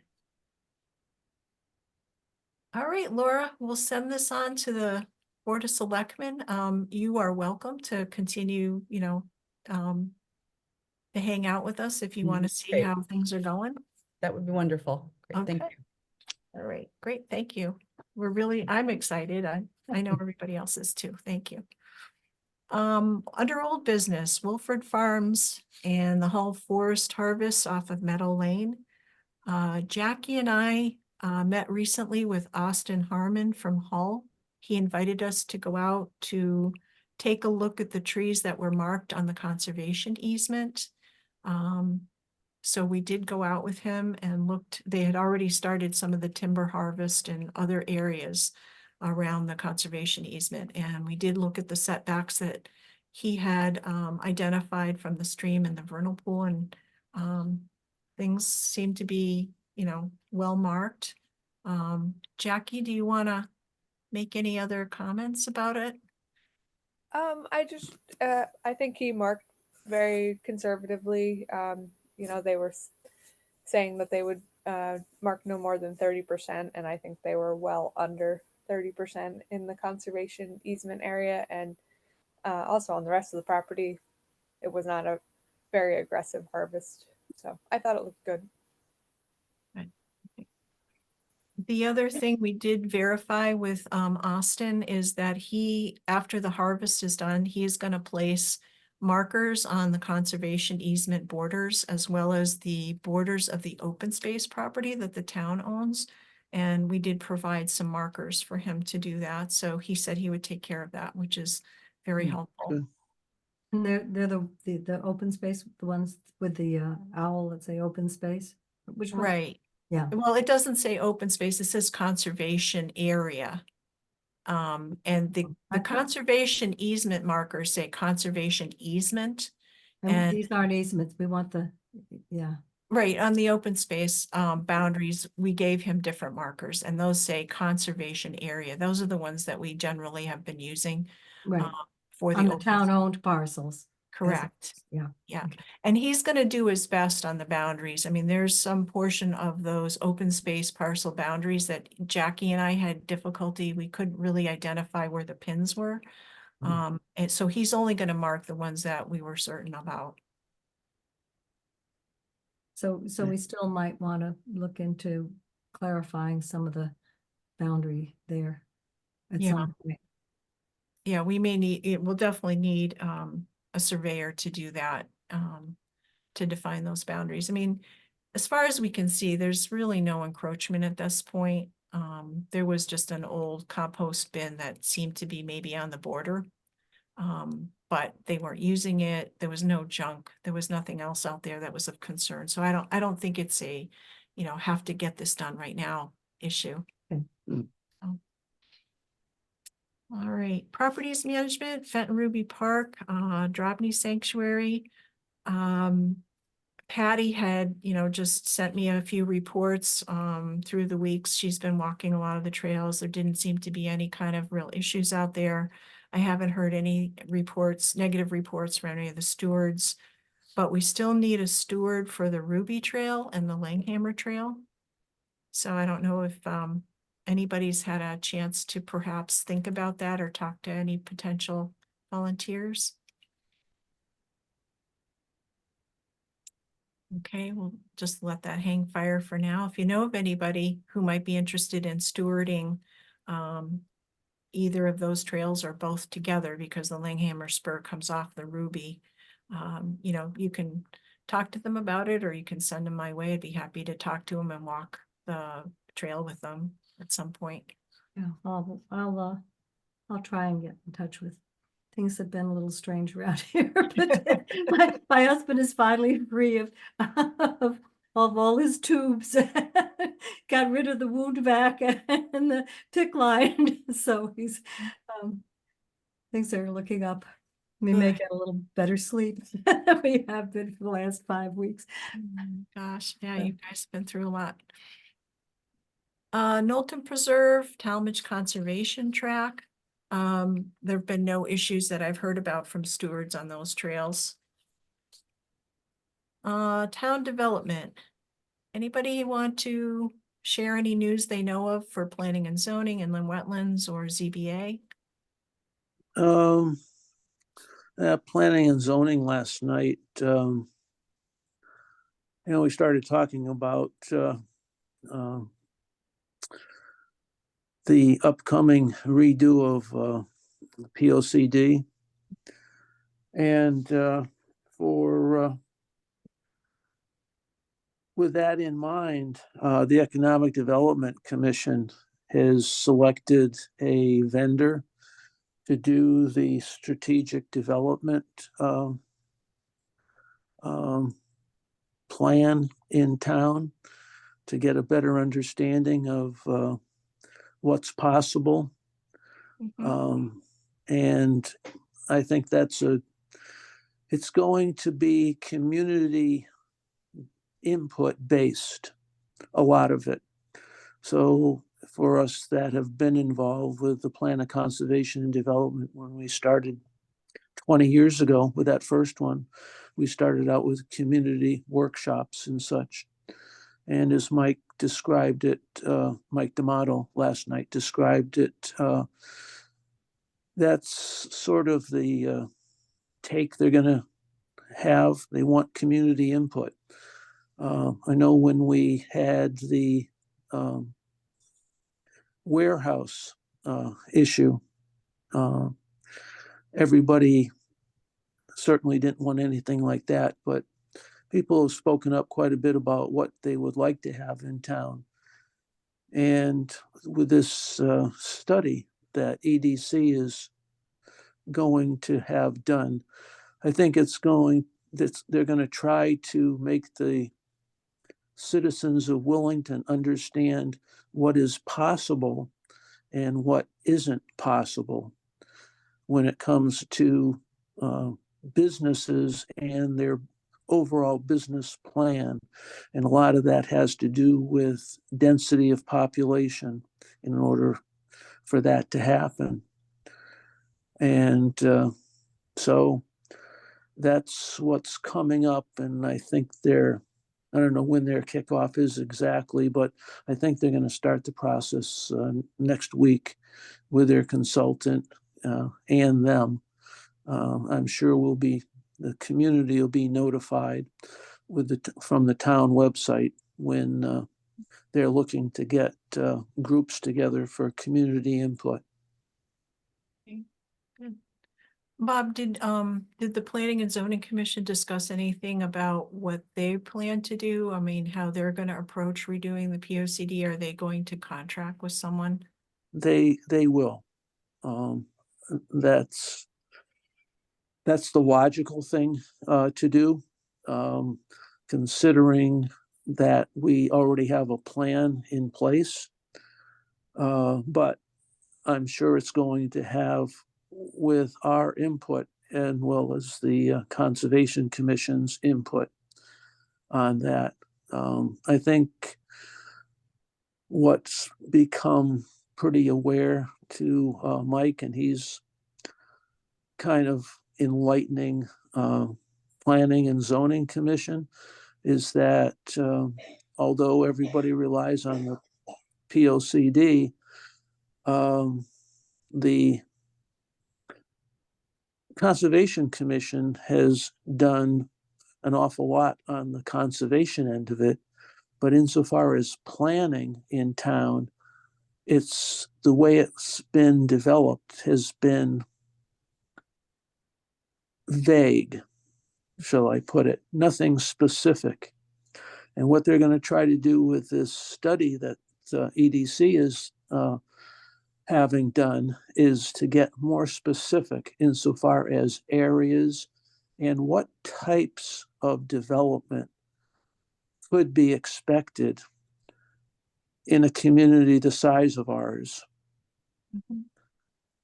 Speaker 1: All right, Laura, we'll send this on to the Board of Selectmen. You are welcome to continue, you know, to hang out with us if you want to see
Speaker 7: Great.
Speaker 1: how things are going.
Speaker 7: That would be wonderful. Great, thank
Speaker 1: Okay.
Speaker 7: you.
Speaker 1: All right, great, thank you. I'm excited. I know everybody else is too. Thank you. Under old business, Wilford Farms and the Hull Forest Harvest off of Meadow Lane. Jackie and I met recently with Austin Harmon from Hull. He invited us to go out to take a look at the trees that were marked on the conservation easement. So we did go out with him and looked. They had already started some of the timber harvest in other areas around the conservation easement. And we did look at the setbacks that he had identified from the stream and the vernal pool, and things seem to be, you know, well marked. Jackie, do you want to make any other comments about it?
Speaker 3: I think he marked very conservatively. You know, they were saying that they would mark no more than 30%, and I think they were well under 30% in the conservation easement area, and also on the rest of the property, it was not a very aggressive harvest. So I thought it looked good.
Speaker 1: The other thing we did verify with Austin is that after the harvest is done, he is going to place markers on the conservation easement borders as well as the borders of the open space property that the town owns. And we did provide some markers for him to do that. So he said he would take care of that, which is very helpful.
Speaker 5: good.
Speaker 2: And they're the open space, the ones with the owl that say open space. Which one?
Speaker 1: Right.
Speaker 2: Yeah.
Speaker 1: Well, it doesn't say open space, it says conservation area. And the
Speaker 2: Okay.
Speaker 1: conservation easement markers say conservation easement.
Speaker 2: And
Speaker 1: And
Speaker 2: these aren't easements. We want yeah.
Speaker 1: right, on the open space boundaries, we gave him different markers and those say conservation area. Those are the ones that we generally have been using
Speaker 2: Right.
Speaker 1: for
Speaker 2: On the
Speaker 1: open
Speaker 2: town-owned parcels.
Speaker 1: Correct.
Speaker 2: Yeah.
Speaker 1: Yeah.
Speaker 2: Okay.
Speaker 1: And he's going to do his best on the boundaries. I mean, there's some portion of those open space parcel boundaries that Jackie and I had difficulty. We couldn't really identify where the pins were. And so he's only going to mark the ones that we were certain about.
Speaker 2: So we still might want to look into clarifying some of the boundary there at
Speaker 1: Yeah.
Speaker 2: some point.
Speaker 1: Yeah, we'll definitely need a surveyor to do that, to define those boundaries. I mean, as far as we can see, there's really no encroachment at this point. There was just an old compost bin that seemed to be maybe on the border. But they weren't using it. There was no junk. There was nothing else out there that was of concern. So I don't think it's a, you know, have to get this done right now issue.
Speaker 2: Okay.
Speaker 1: So. All right, properties management, Fenton Ruby Park, Drobny Sanctuary. Patty had, you know, just sent me a few reports through the weeks. She's been walking a lot of the trails. There didn't seem to be any kind of real issues out there. I haven't heard any reports, negative reports from any of the stewards, but we still need a steward for the Ruby Trail and the Langhammer Trail. So I don't know if anybody's had a chance to perhaps think about that or talk to any potential volunteers. Okay, we'll just let that hang fire for now. If you know of anybody who might be interested in stewarding either of those trails or both together, because the Langhammer Spur comes off the Ruby, you know, you can talk to them about it, or you can send them my way. I'd be happy to talk to them and walk the trail with them at some point.
Speaker 2: Yeah, I'll try and get in touch with. Things have been a little strange around here, but my husband is finally free of all his tubes. Got rid of the wound vac and the PICC line, so he's things are looking up. We may
Speaker 1: Good.
Speaker 2: get a little better sleep than we have been for the last 5 weeks.
Speaker 1: Gosh, yeah,
Speaker 2: Yeah.
Speaker 1: you guys have been through a lot. Knowlton Preserve, Talmadge Conservation Track. There've been no issues that I've heard about from stewards on those trails. Town development. Anybody want to share any news they know of for planning and zoning, inland wetlands, or ZBA?
Speaker 5: Planning and zoning last night, we started talking about the upcoming redo of POCD. And with that in mind, the Economic Development Commission has selected a vendor to do the strategic development plan in town, to get a better understanding of what's possible. And I think it's going to be community input based, a lot of it. So for us that have been involved with the plan of conservation and development, when we started 20 years ago with that first one, we started out with community workshops and such. And as Mike described it, Mike D'Amato last night described it, that's sort of the take they're going to have. They want community input. I know when we had the warehouse issue, everybody certainly didn't want anything like that, but people have spoken up quite a bit about what they would like to have in town. And with this study that EDC is going to have done, I think they're going to try to make the citizens of Willington understand what is possible and what isn't possible when it comes to businesses and their overall business plan. And a lot of that has to do with density of population in order for that to happen. And so that's what's coming up. And I think I don't know when their kickoff is exactly, but I think they're going to start the process next week with their consultant and them. I'm sure the community will be notified from the town website when they're looking to get groups together for community input.
Speaker 1: Okay, good. Bob, did the Planning and Zoning Commission discuss anything about what they plan to do? I mean, how they're going to approach redoing the POCD? Are they going to contract with someone?
Speaker 5: They will. That's the logical thing to do, considering that we already have a plan in place. But I'm sure it's going to have, with our input and well as the Conservation Commission's input on that. I think what's become pretty aware to Mike, and he's kind of enlightening Planning and Zoning Commission, is that although everybody relies on the POCD, the Conservation Commission has done an awful lot on the conservation end of it. But insofar as planning in town, it's the way it's been developed has been vague, shall I put it, nothing specific. And what they're going to try to do with this study that EDC is having done is to get more specific insofar as areas and what types of development could be expected in a community the size of ours.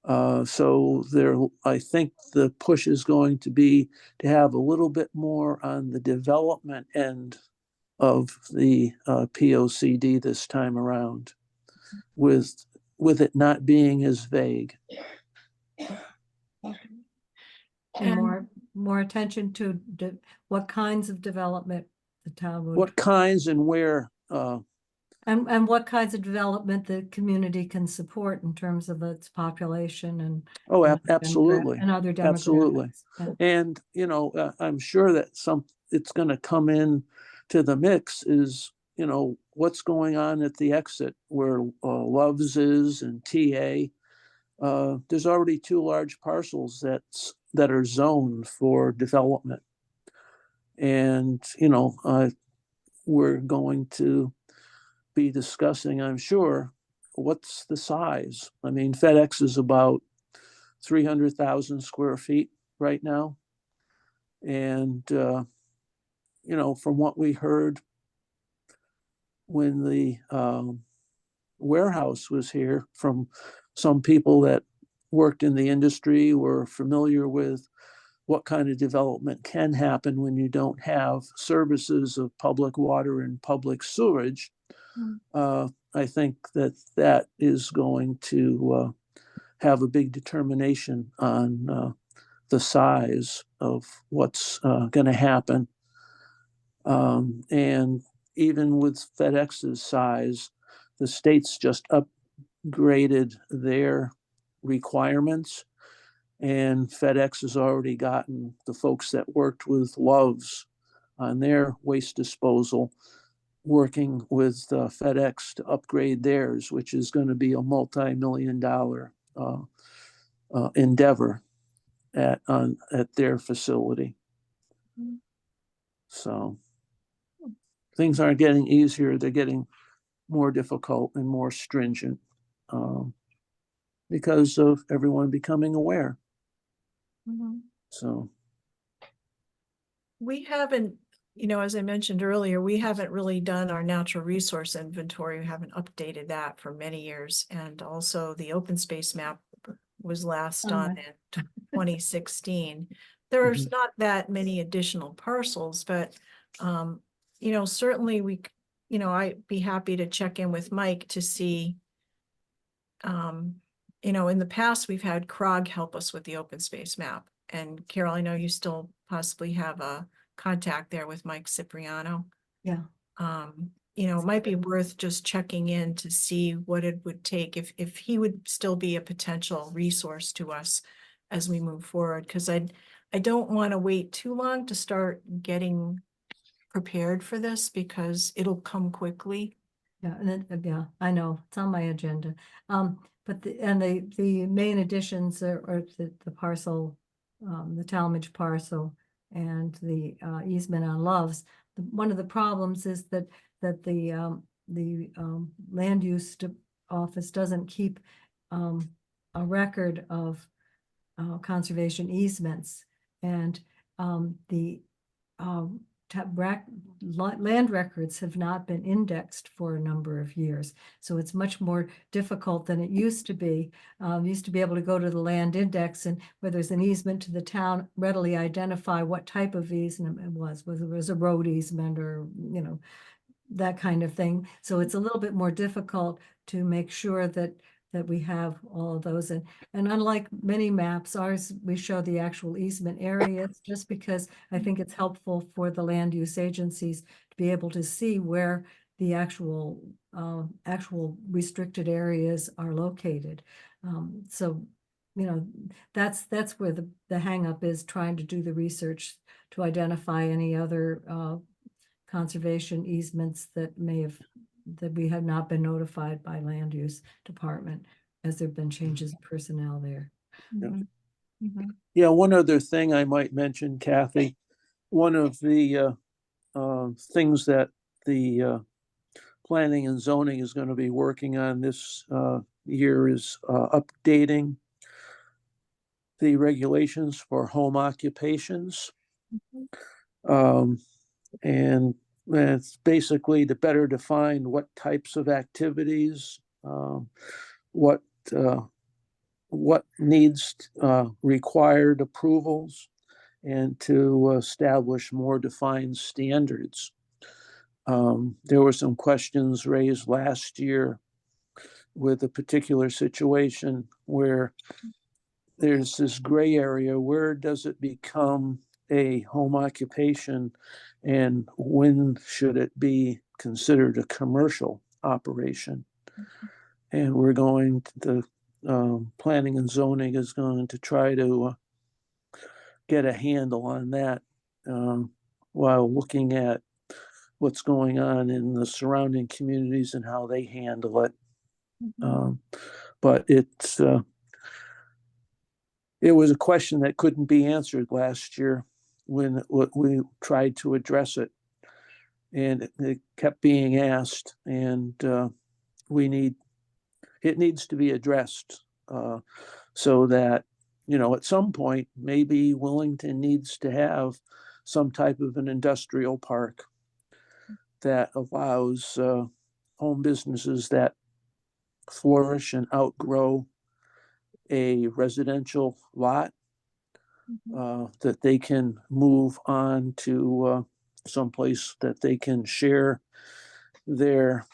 Speaker 5: So there, I think the push is going to be to have a little bit more on the development end of the POCD this time around, with it not being as vague.
Speaker 2: And more attention to what kinds of development the town would.
Speaker 5: What kinds and where,
Speaker 2: And what kinds of development the community can support in terms of its population and.
Speaker 5: oh,
Speaker 2: and
Speaker 5: absolutely.
Speaker 2: And other
Speaker 5: Absolutely.
Speaker 2: demographics. Yeah.
Speaker 5: And, you know, I'm sure that it's going to come in to the mix is, you know, what's going on at the exit where Love's is and TA. There's already 2 large parcels that are zoned for development. And, you know, we're going to be discussing, I'm sure, what's the size. I mean, FedEx is about 300,000 square feet right now. And, you know, from what we heard when the warehouse was here, from some people that worked in the industry, were familiar with what kind of development can happen when you don't have services of public water and public sewage. I think that is going to have a big determination on the size of what's going to happen. And even with FedEx's size, the state's just upgraded their requirements. And FedEx has already gotten the folks that worked with Love's on their waste disposal working with FedEx to upgrade theirs, which is going to be a multi-million-dollar endeavor at their facility. So things aren't getting easier; they're getting more difficult and more stringent because of everyone becoming aware. So
Speaker 1: We haven't, you know, as I mentioned earlier, we haven't really done our natural resource inventory. We haven't updated that for many years. And also the open space map was last done in 2016. There's not that many additional parcels, but, you know, certainly you know, I'd be happy to check in with Mike to see, you know, in the past, we've had CROG help us with the open space map. And Carol, I know you still possibly have a contact there with Mike Cipriano.
Speaker 2: Yeah.
Speaker 1: You know, it might be worth just checking in to see what it would take if he would still be a potential resource to us as we move forward. Because I don't want to wait too long to start getting prepared for this because it'll come quickly.
Speaker 2: Yeah, and then, yeah, I know, it's on my agenda. But the main additions are the parcel, the Talmadge parcel and the easement on Love's. One of the problems is that the land use office doesn't keep a record of conservation easements, and the land records have not been indexed for a number of years. So it's much more difficult than it used to be. Used to be able to go to the land index and where there's an easement to the town, readily identify what type of easement it was, whether it was a road easement or, you know, that kind of thing. So it's a little bit more difficult to make sure that we have all of those. And unlike many maps, ours, we show the actual easement areas just because I think it's helpful for the land use agencies to be able to see where the actual restricted areas are located. So you know, that's where the hang up is, trying to do the research to identify any other conservation easements that we have not been notified by land use department, as there've been changes in personnel there.
Speaker 5: Yeah.
Speaker 1: Mhm. Mhm.
Speaker 5: Yeah, one other thing I might mention, Kathy, one of the things that the planning and zoning is going to be working on this year is updating the regulations for home occupations.
Speaker 1: Mhm.
Speaker 5: And it's basically to better define what types of activities, what needs required approvals, and to establish more defined standards. There were some questions raised last year with a particular situation where there's this gray area. Where does it become a home occupation, and when should it be considered a commercial operation? And we're going to, planning and zoning is going to try to get a handle on that while looking at what's going on in the surrounding communities and how they handle it.
Speaker 1: Mhm.
Speaker 5: But it was a question that couldn't be answered last year when we tried to address it, and it kept being asked, and it needs to be addressed so that, at some point, maybe Willington needs to have some type of an industrial park that allows home businesses that flourish and outgrow a residential lot, that they can move on to someplace that they can share their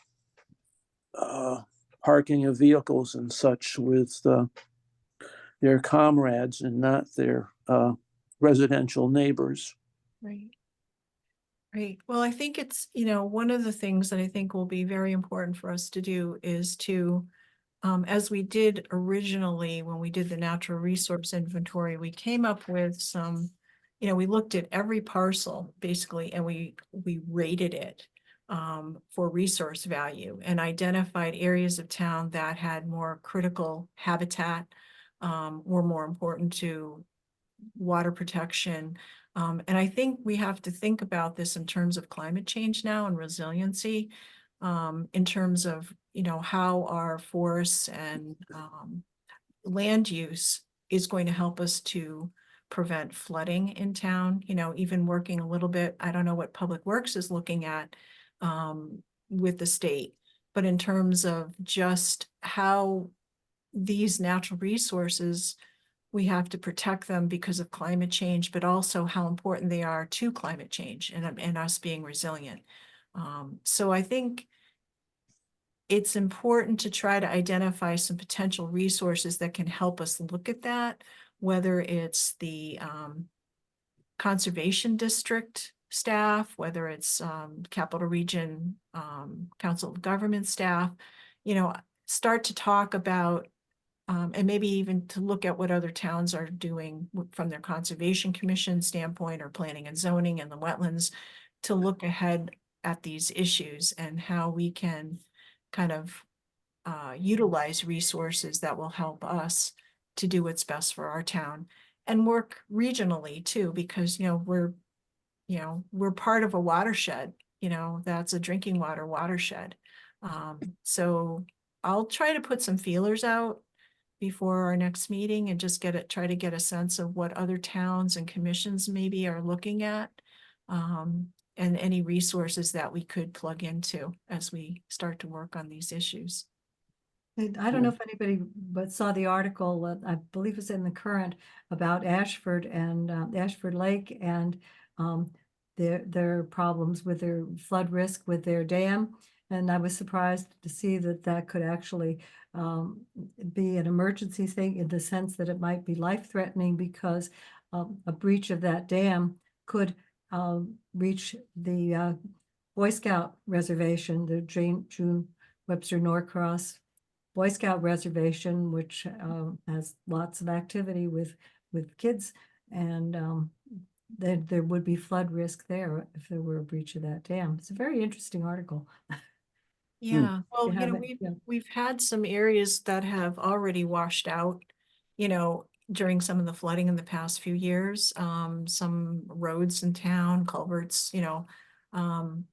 Speaker 5: parking of vehicles and such with their comrades and not their residential neighbors.
Speaker 1: Right. Right. Well, I think it's, one of the things that I think will be very important for us to do is to, as we did originally when we did the natural resource inventory, we came up with some, we looked at every parcel basically, and we rated it for resource value and identified areas of town that had more critical habitat, were more important to water protection. And I think we have to think about this in terms of climate change now and resiliency, in terms of, how our forests and land use is going to help us to prevent flooding in town, even working a little bit. I don't know what Public Works is looking at with the state, but in terms of just how these natural resources, we have to protect them because of climate change, but also how important they are to climate change and us being resilient. So I think it's important to try to identify some potential resources that can help us look at that, whether it's the conservation district staff, whether it's Capital Region Council of Government staff, start to talk about and maybe even to look at what other towns are doing from their conservation commission standpoint or planning and zoning and the wetlands, to look ahead at these issues and how we can kind of utilize resources that will help us to do what's best for our town and work regionally too, because, we're part of a watershed, that's a drinking water watershed. So I'll try to put some feelers out before our next meeting and just try to get a sense of what other towns and commissions maybe are looking at. And any resources that we could plug into as we start to work on these issues.
Speaker 2: And I don't know if anybody but saw the article, I believe it's in the Current, about Ashford and Ashford Lake and their problems with their flood risk with their dam. And I was surprised to see that could actually be an emergency thing in the sense that it might be life-threatening because a breach of that dam could reach the Boy Scout reservation, the June Webster Norcross Boy Scout reservation, which has lots of activity with kids, and there would be flood risk there if there were a breach of that dam. It's a very interesting article.
Speaker 1: Yeah, well,
Speaker 2: You
Speaker 1: you know,
Speaker 2: haven't- yeah.
Speaker 1: we've had some areas that have already washed out, you know, during some of the flooding in the past few years. Some roads in town, culverts, you know.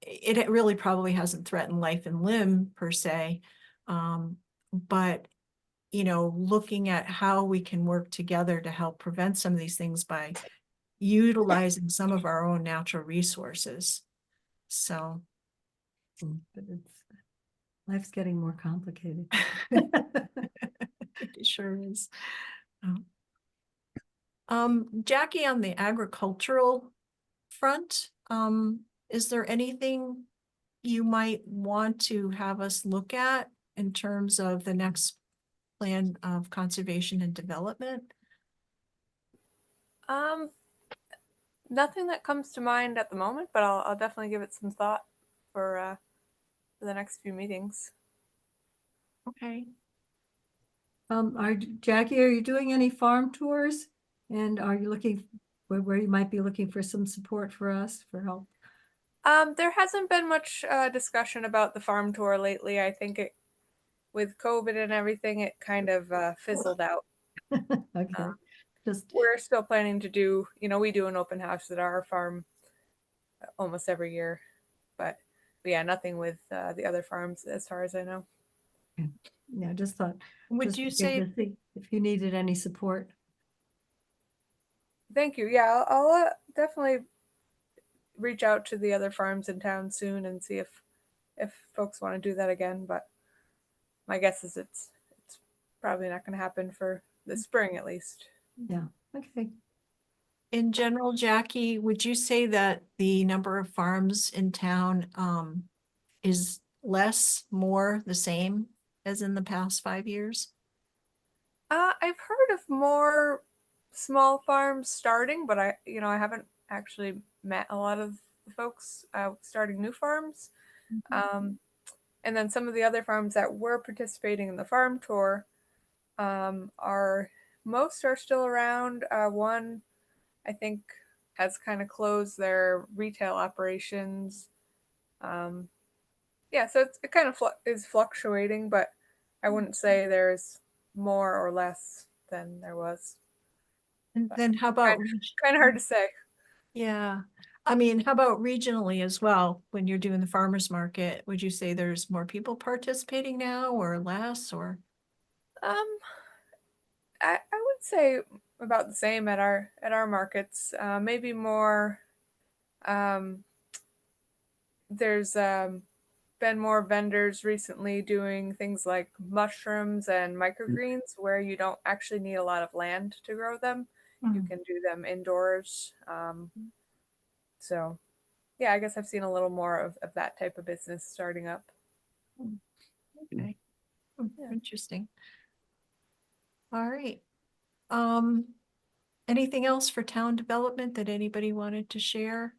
Speaker 1: It really probably hasn't threatened life and limb per se. But, you know, looking at how we can work together to help prevent some of these things by utilizing some of our own natural resources. So.
Speaker 2: But life's getting more complicated.
Speaker 1: It sure is. Jackie, on the agricultural front, is there anything you might want to have us look at in terms of the next plan of conservation and development?
Speaker 3: Nothing that comes to mind at the moment, but I'll definitely give it some thought for the next few meetings.
Speaker 1: Okay.
Speaker 2: Jackie, are you doing any farm tours? And are you looking where you might be looking for some support for us for help?
Speaker 3: There hasn't been much discussion about the farm tour lately. I think with COVID and everything, it kind of fizzled out.
Speaker 2: Okay, just
Speaker 3: We're still planning to do, we do an open house at our farm almost every year, but yeah, nothing with the other farms as far as I know.
Speaker 2: yeah, just thought.
Speaker 1: Would
Speaker 2: just
Speaker 1: you
Speaker 2: looking
Speaker 1: say,
Speaker 2: to see if you needed any support?
Speaker 3: Thank you. Yeah, I'll definitely reach out to the other farms in town soon and see if folks want to do that again. But my guess is it's probably not going to happen for the spring at least.
Speaker 2: Yeah, okay.
Speaker 1: in general, Jackie, would you say that the number of farms in town, is less, more, the same as in the past 5 years?
Speaker 3: I've heard of more small farms starting, but I haven't actually met a lot of the folks starting new farms. And then some of the other farms that were participating in the farm tour most are still around. One, I think, has kind of closed their retail operations. Yeah, so it kind of is fluctuating, but I wouldn't say there's more or less than there was.
Speaker 1: And then how about,
Speaker 3: Kind of hard to say.
Speaker 1: yeah, I mean, how about regionally as well? When you're doing the farmer's market, would you say there's more people participating now or less or?
Speaker 3: I would say about the same at our markets. Maybe more. There's been more vendors recently doing things like mushrooms and microgreens where you don't actually need a lot of land to grow them. You can do them indoors. So yeah, I guess I've seen a little more of that type of business starting up.
Speaker 1: Okay.
Speaker 3: Yeah.
Speaker 1: Interesting. All right. Anything else for town development that anybody wanted to share?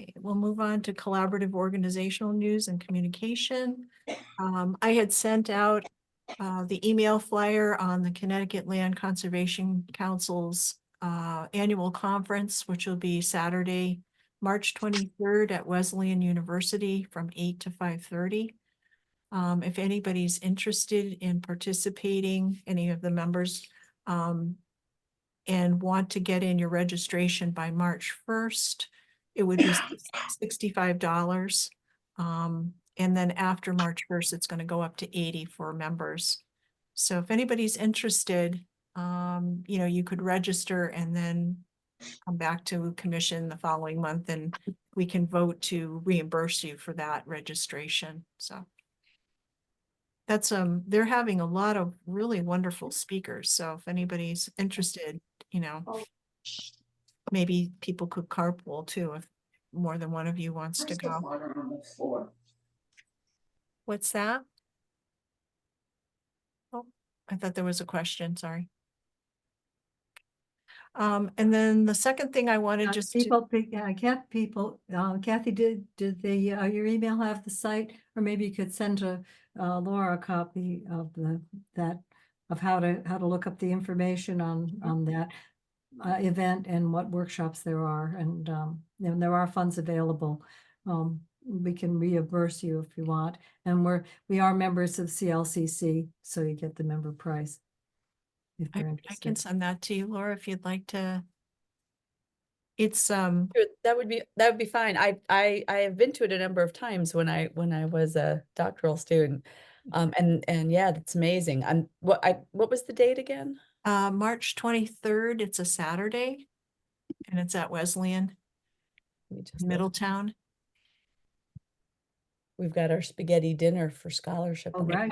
Speaker 1: Okay, we'll move on to collaborative organizational news and communication. I had sent out the email flyer on the Connecticut Land Conservation Council's annual conference, which will be Saturday, March 23rd at Wesleyan University from 8 to 5:30. If anybody's interested in participating, any of the members, and want to get in your registration by March 1st, it would be $65. And then after March 1st, it's going to go up to 80 for members. So if anybody's interested, you could register and then come back to commission the following month and we can vote to reimburse you for that registration. So that's, they're having a lot of really wonderful speakers. So if anybody's interested, maybe people could carpool too, if more than one of you wants to go. What's that? Oh, I thought there was a question, sorry. And then the second thing I wanted just to,
Speaker 2: Kathy, did your email have the site? Or maybe you could send to Laura a copy of of how to look up the information on that event and what workshops there are. And there are funds available. We can reimburse you if you want. And we are members of CLCC, so you get the member price. If
Speaker 1: I
Speaker 2: you're
Speaker 1: can
Speaker 2: interested.
Speaker 1: send that to you, Laura, if you'd like to. It's,
Speaker 7: Sure, that would be fine. I have been to it a number of times when I was a doctoral student. And yeah, that's amazing. What was the date again?
Speaker 1: March 23rd, it's a Saturday, and it's at Wesleyan,
Speaker 7: Let me just look.
Speaker 1: Middletown.
Speaker 7: We've got our spaghetti dinner for scholarship.
Speaker 2: Oh, right.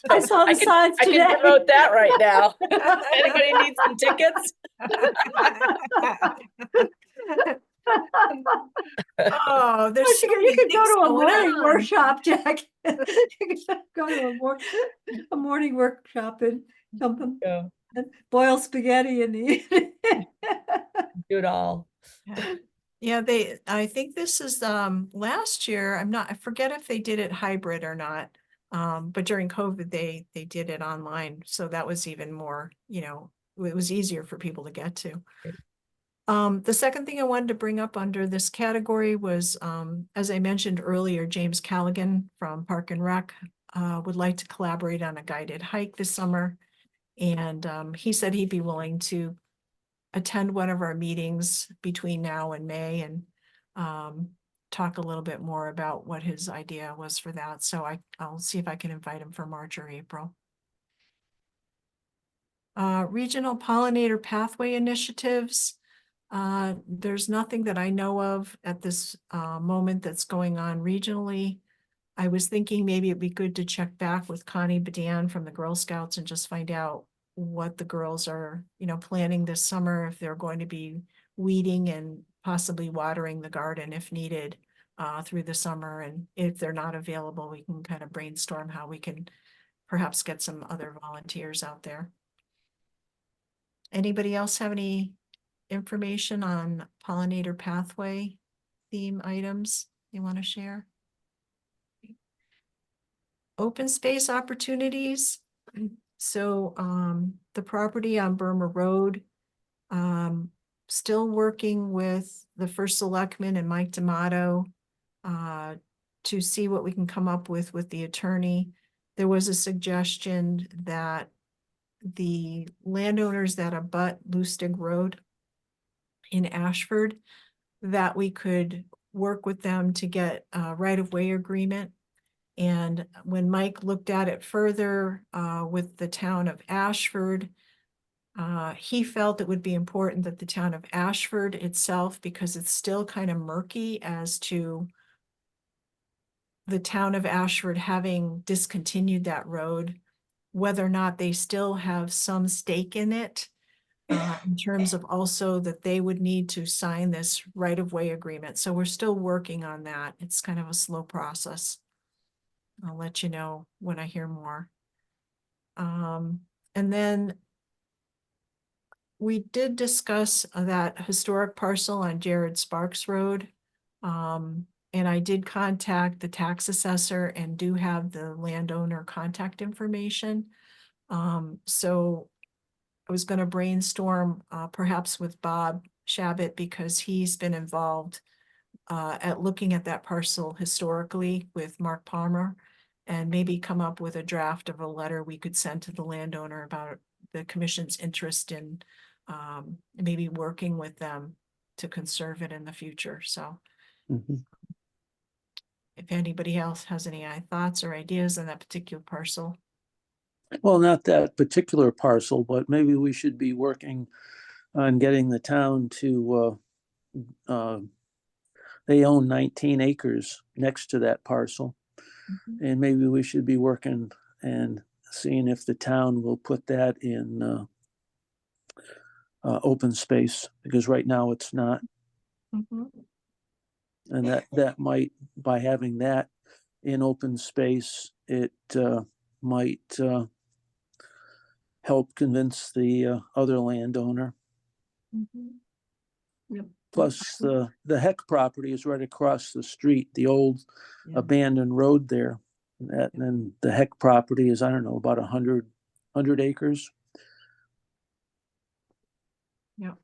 Speaker 7: I
Speaker 2: I saw the signs
Speaker 7: I
Speaker 2: today.
Speaker 7: can promote that right now. Anybody need some tickets?
Speaker 1: Oh, there's so
Speaker 2: You
Speaker 1: many
Speaker 2: could go
Speaker 1: things
Speaker 2: to a
Speaker 1: going
Speaker 2: morning
Speaker 1: on.
Speaker 2: workshop, Jack. You could go to a morning workshop and
Speaker 7: Yeah,
Speaker 2: boil spaghetti in the evening.
Speaker 7: do it all.
Speaker 1: Yeah, I think this is, last year, I forget if they did it hybrid or not. But during COVID, they did it online, so that was even more, it was easier for people to get to.
Speaker 7: Great.
Speaker 1: The second thing I wanted to bring up under this category was, as I mentioned earlier, James Callaghan from Park and Rec would like to collaborate on a guided hike this summer. And he said he'd be willing to attend one of our meetings between now and May and talk a little bit more about what his idea was for that. So I'll see if I can invite him for March or April. Regional pollinator pathway initiatives. There's nothing that I know of at this moment that's going on regionally. I was thinking maybe it'd be good to check back with Connie Bedan from the Girl Scouts and just find out what the girls are, planning this summer, if they're going to be weeding and possibly watering the garden if needed through the summer. And if they're not available, we can kind of brainstorm how we can perhaps get some other volunteers out there. Anybody else have any information on pollinator pathway theme items you want to share? Open space opportunities. So the property on Burma Road, still working with the first selectman and Mike D'Amato to see what we can come up with the attorney. There was a suggestion that the landowners that abut Lustig Road in Ashford, that we could work with them to get a right-of-way agreement. And when Mike looked at it further with the town of Ashford, he felt it would be important that the town of Ashford itself, because it's still kind of murky as to the town of Ashford having discontinued that road, whether or not they still have some stake in it, in terms of also that they would need to sign this right-of-way agreement. So we're still working on that. It's kind of a slow process. I'll let you know when I hear more. And then we did discuss that historic parcel on Jared Sparks Road. And I did contact the tax assessor and do have the landowner contact information. So I was going to brainstorm perhaps with Bob Shabbat, because he's been involved at looking at that parcel historically with Mark Palmer, and maybe come up with a draft of a letter we could send to the landowner about the commission's interest in maybe working with them to conserve it in the future. So if anybody else has any thoughts or ideas on that particular parcel.
Speaker 5: Well, not that particular parcel, but maybe we should be working on getting the town to, they own 19 acres next to that parcel. And maybe we should be working and seeing if the town will put that in open space, because right now it's not. And that might, by having that in open space, it might help convince the other landowner.
Speaker 1: Mhm.
Speaker 2: Yep.
Speaker 5: Plus, the Heck property is right across the street, the old
Speaker 2: Yeah.
Speaker 5: abandoned road there. And then the Heck property is, I don't know, about 100 acres.
Speaker 1: Yeah.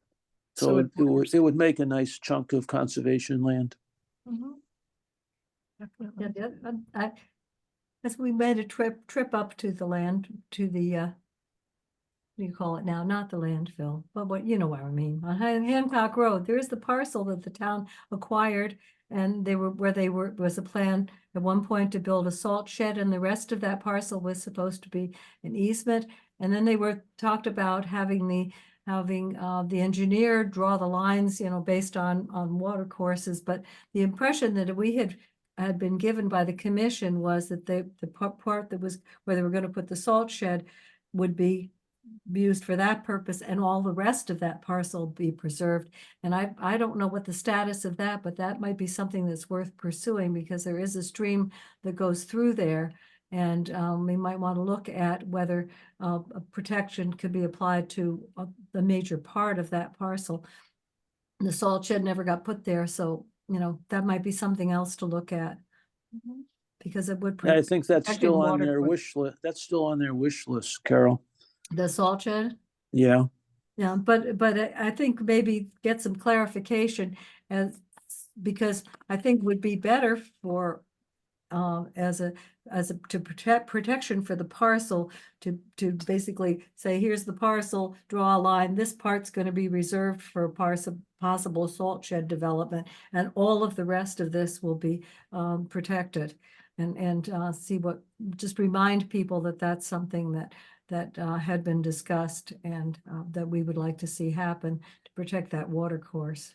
Speaker 5: So it
Speaker 1: borders-
Speaker 5: would make a nice chunk of conservation land.
Speaker 1: Mhm. Definitely.
Speaker 2: Yeah, as we made a trip up to the land, to the, what do you call it now? Not the landfill, but what, you know what I mean, on Hancock Road, there is the parcel that the town acquired. And was a plan at one point to build a salt shed, and the rest of that parcel was supposed to be an easement. And then they talked about having the engineer draw the lines, based on water courses. But the impression that we had been given by the commission was that the part that was where they were going to put the salt shed would be used for that purpose, and all the rest of that parcel be preserved. And I don't know what the status of that, but that might be something that's worth pursuing, because there is a stream that goes through there. And we might want to look at whether a protection could be applied to the major part of that parcel. The salt shed never got put there, so, that might be something else to look at,
Speaker 1: Mhm.
Speaker 2: because it would.
Speaker 5: Yeah, I think that's
Speaker 2: protect
Speaker 5: still on
Speaker 2: water
Speaker 5: their
Speaker 2: course.
Speaker 5: wish list. That's still on their wish list, Carol.
Speaker 2: The salt shed?
Speaker 5: Yeah.
Speaker 2: Yeah, but I think maybe get some clarification, because I think would be better for as a to protection for the parcel, to basically say, here's the parcel, draw a line, this part's going to be reserved for possible salt shed development, and all of the rest of this will be protected. And just remind people that that's something that had been discussed, and that we would like to see happen to protect that water course.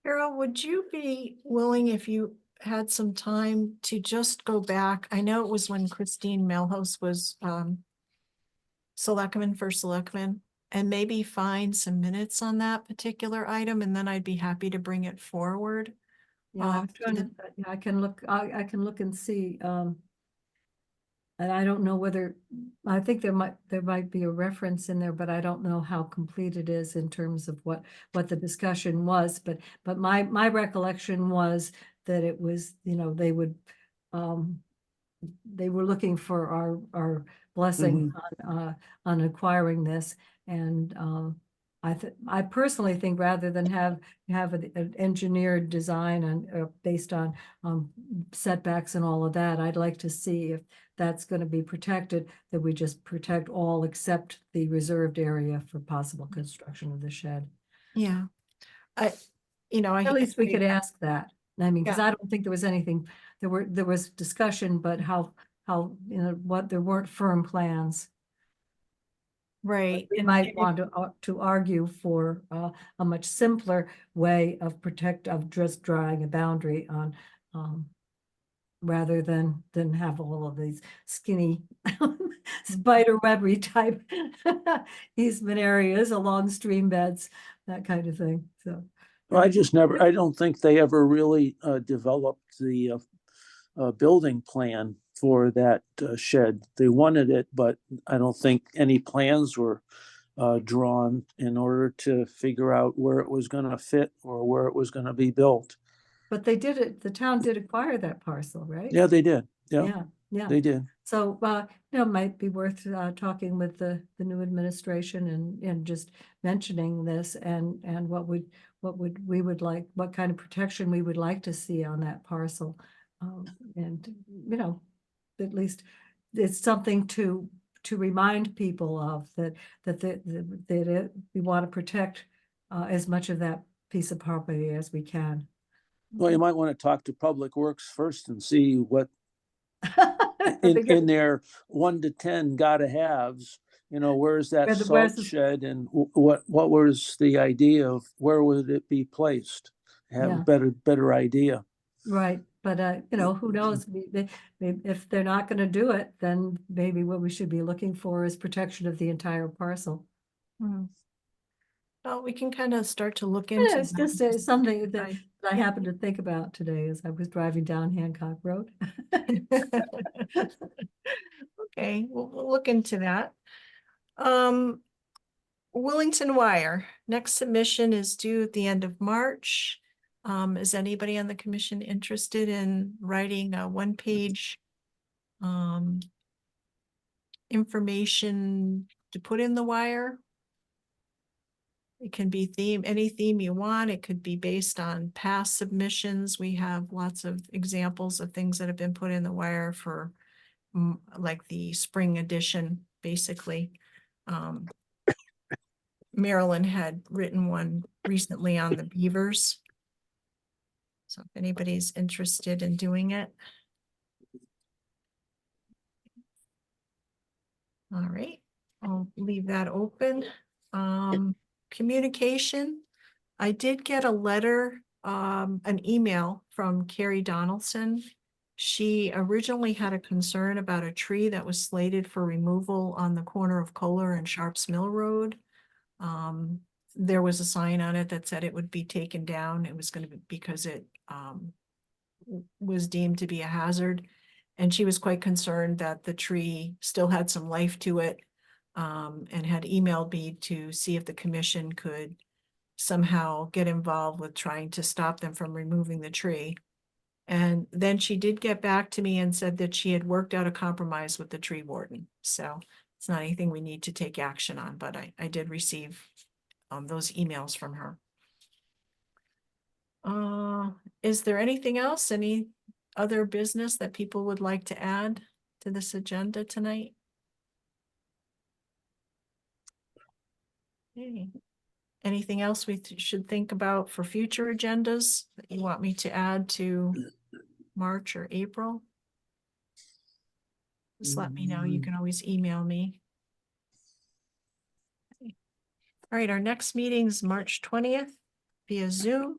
Speaker 1: Carol, would you be willing, if you had some time, to just go back? I know it was when Christine Melhos was selectman for selectman, and maybe find some minutes on that particular item, and then I'd be happy to bring it forward.
Speaker 2: Yeah, I'm
Speaker 1: to
Speaker 2: trying
Speaker 1: the-
Speaker 2: to, yeah, I can look and see, and I don't know whether, I think there might be a reference in there, but I don't know how complete it is in terms of what the discussion was. But my recollection was that it was, they were looking for our blessing on acquiring this. And I personally think, rather than have an engineered design and based on setbacks and all of that, I'd like to see if that's going to be protected, that we just protect all except the reserved area for possible construction of the shed.
Speaker 1: Yeah, I
Speaker 2: At least we could
Speaker 1: agree.
Speaker 2: ask that. I mean, because
Speaker 1: Yeah.
Speaker 2: I don't think there was anything, there was discussion, but how, what, there weren't firm plans.
Speaker 1: Right.
Speaker 2: We
Speaker 1: and-
Speaker 2: might want to argue for a much simpler way of just drawing a boundary on, rather than have all of these skinny spider webby type easement areas along stream beds, that kind of thing, so.
Speaker 5: Well, I don't think they ever really developed the building plan for that shed. They wanted it, but I don't think any plans were drawn in order to figure out where it was going to fit or where it was going to be built.
Speaker 2: But the town did acquire that parcel, right?
Speaker 5: Yeah, they did. Yeah,
Speaker 2: Yeah.
Speaker 5: they did.
Speaker 2: So, it might be worth talking with the new administration and just mentioning this, and what we would like, what kind of protection we would like to see on that parcel. And, at least it's something to remind people of, that we want to protect as much of that piece of property as we can.
Speaker 5: Well, you might want to talk to Public Works first and see what
Speaker 2: Because-
Speaker 5: in their 1 to 10 gotta haves, where's that
Speaker 2: Where's
Speaker 5: salt
Speaker 2: the-
Speaker 5: shed, and what was the idea of where would it be placed? Have a
Speaker 2: Yeah.
Speaker 5: better idea.
Speaker 2: Right, but who knows, if they're not gonna do it, then maybe what we should be looking for is protection of the entire parcel.
Speaker 1: Hmm. Well, we can kind of start to look
Speaker 2: Yeah,
Speaker 1: into.
Speaker 2: it's
Speaker 1: that.
Speaker 2: just something that
Speaker 1: Right.
Speaker 2: I happened to think about today as I was driving down Hancock Road.
Speaker 1: Okay, we'll look into that. Willington Wire, next submission is due at the end of March. Is anybody on the commission interested in writing a one-page information to put in the wire? It can be any theme you want. It could be based on past submissions. We have lots of examples of things that have been put in the wire for like the spring edition, basically. Marilyn had written one recently on the beavers. So if anybody's interested in doing it. All right, I'll leave that open. Communication. I did get a letter, an email from Carrie Donaldson. She originally had a concern about a tree that was slated for removal on the corner of Kohler and Sharps Mill Road. There was a sign on it that said it would be taken down. It was going to be because it was deemed to be a hazard. And she was quite concerned that the tree still had some life to it, and had emailed me to see if the commission could somehow get involved with trying to stop them from removing the tree. And then she did get back to me and said that she had worked out a compromise with the tree warden. So it's not anything we need to take action on, but I did receive those emails from her. Is there anything else? Any other business that people would like to add to this agenda tonight? Okay. Anything else we should think about for future agendas that you want me to add to March or April? Just let me know. You can always email me. Okay. All right, our next meeting is March 20th via Zoom.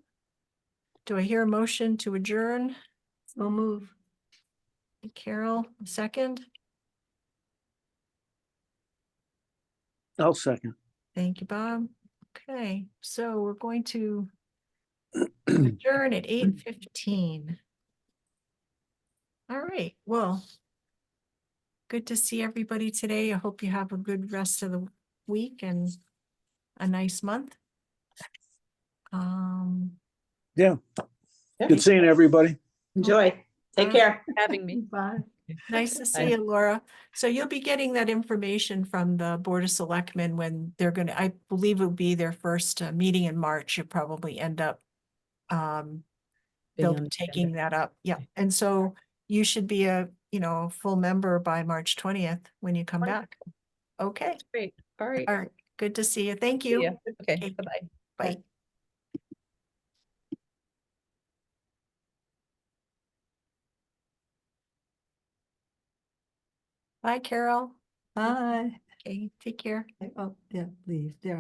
Speaker 1: Do I hear a motion to adjourn?
Speaker 2: So move.
Speaker 1: Carol, second.
Speaker 5: I'll second.
Speaker 1: Thank you, Bob. Okay, so we're going to adjourn at 8:15. All right, well, good to see everybody today. I hope you have a good rest of the week and a nice month.
Speaker 5: Yeah. Good seeing everybody.
Speaker 6: Enjoy. Take
Speaker 1: Bye.
Speaker 6: care.
Speaker 7: Having me.
Speaker 2: Bye.
Speaker 1: Nice to see you, Laura. So you'll be getting that information from the Board of Selectmen when they're gonna, I believe it'll be their first meeting in March. You'll probably end up they'll
Speaker 7: on
Speaker 1: be
Speaker 7: the
Speaker 1: taking
Speaker 7: agenda.
Speaker 1: that up. Yeah.
Speaker 7: Okay.
Speaker 1: And so you should be a, full member by March 20th when you come back. Okay.
Speaker 7: Great. All right.
Speaker 1: All right. Good to see you. Thank
Speaker 7: See
Speaker 1: you.
Speaker 7: ya. Okay.
Speaker 1: Okay.
Speaker 7: Bye-bye.
Speaker 1: Bye. Bye, Carol.
Speaker 2: Bye.
Speaker 1: Okay, take care.
Speaker 2: Oh, yeah, leave there.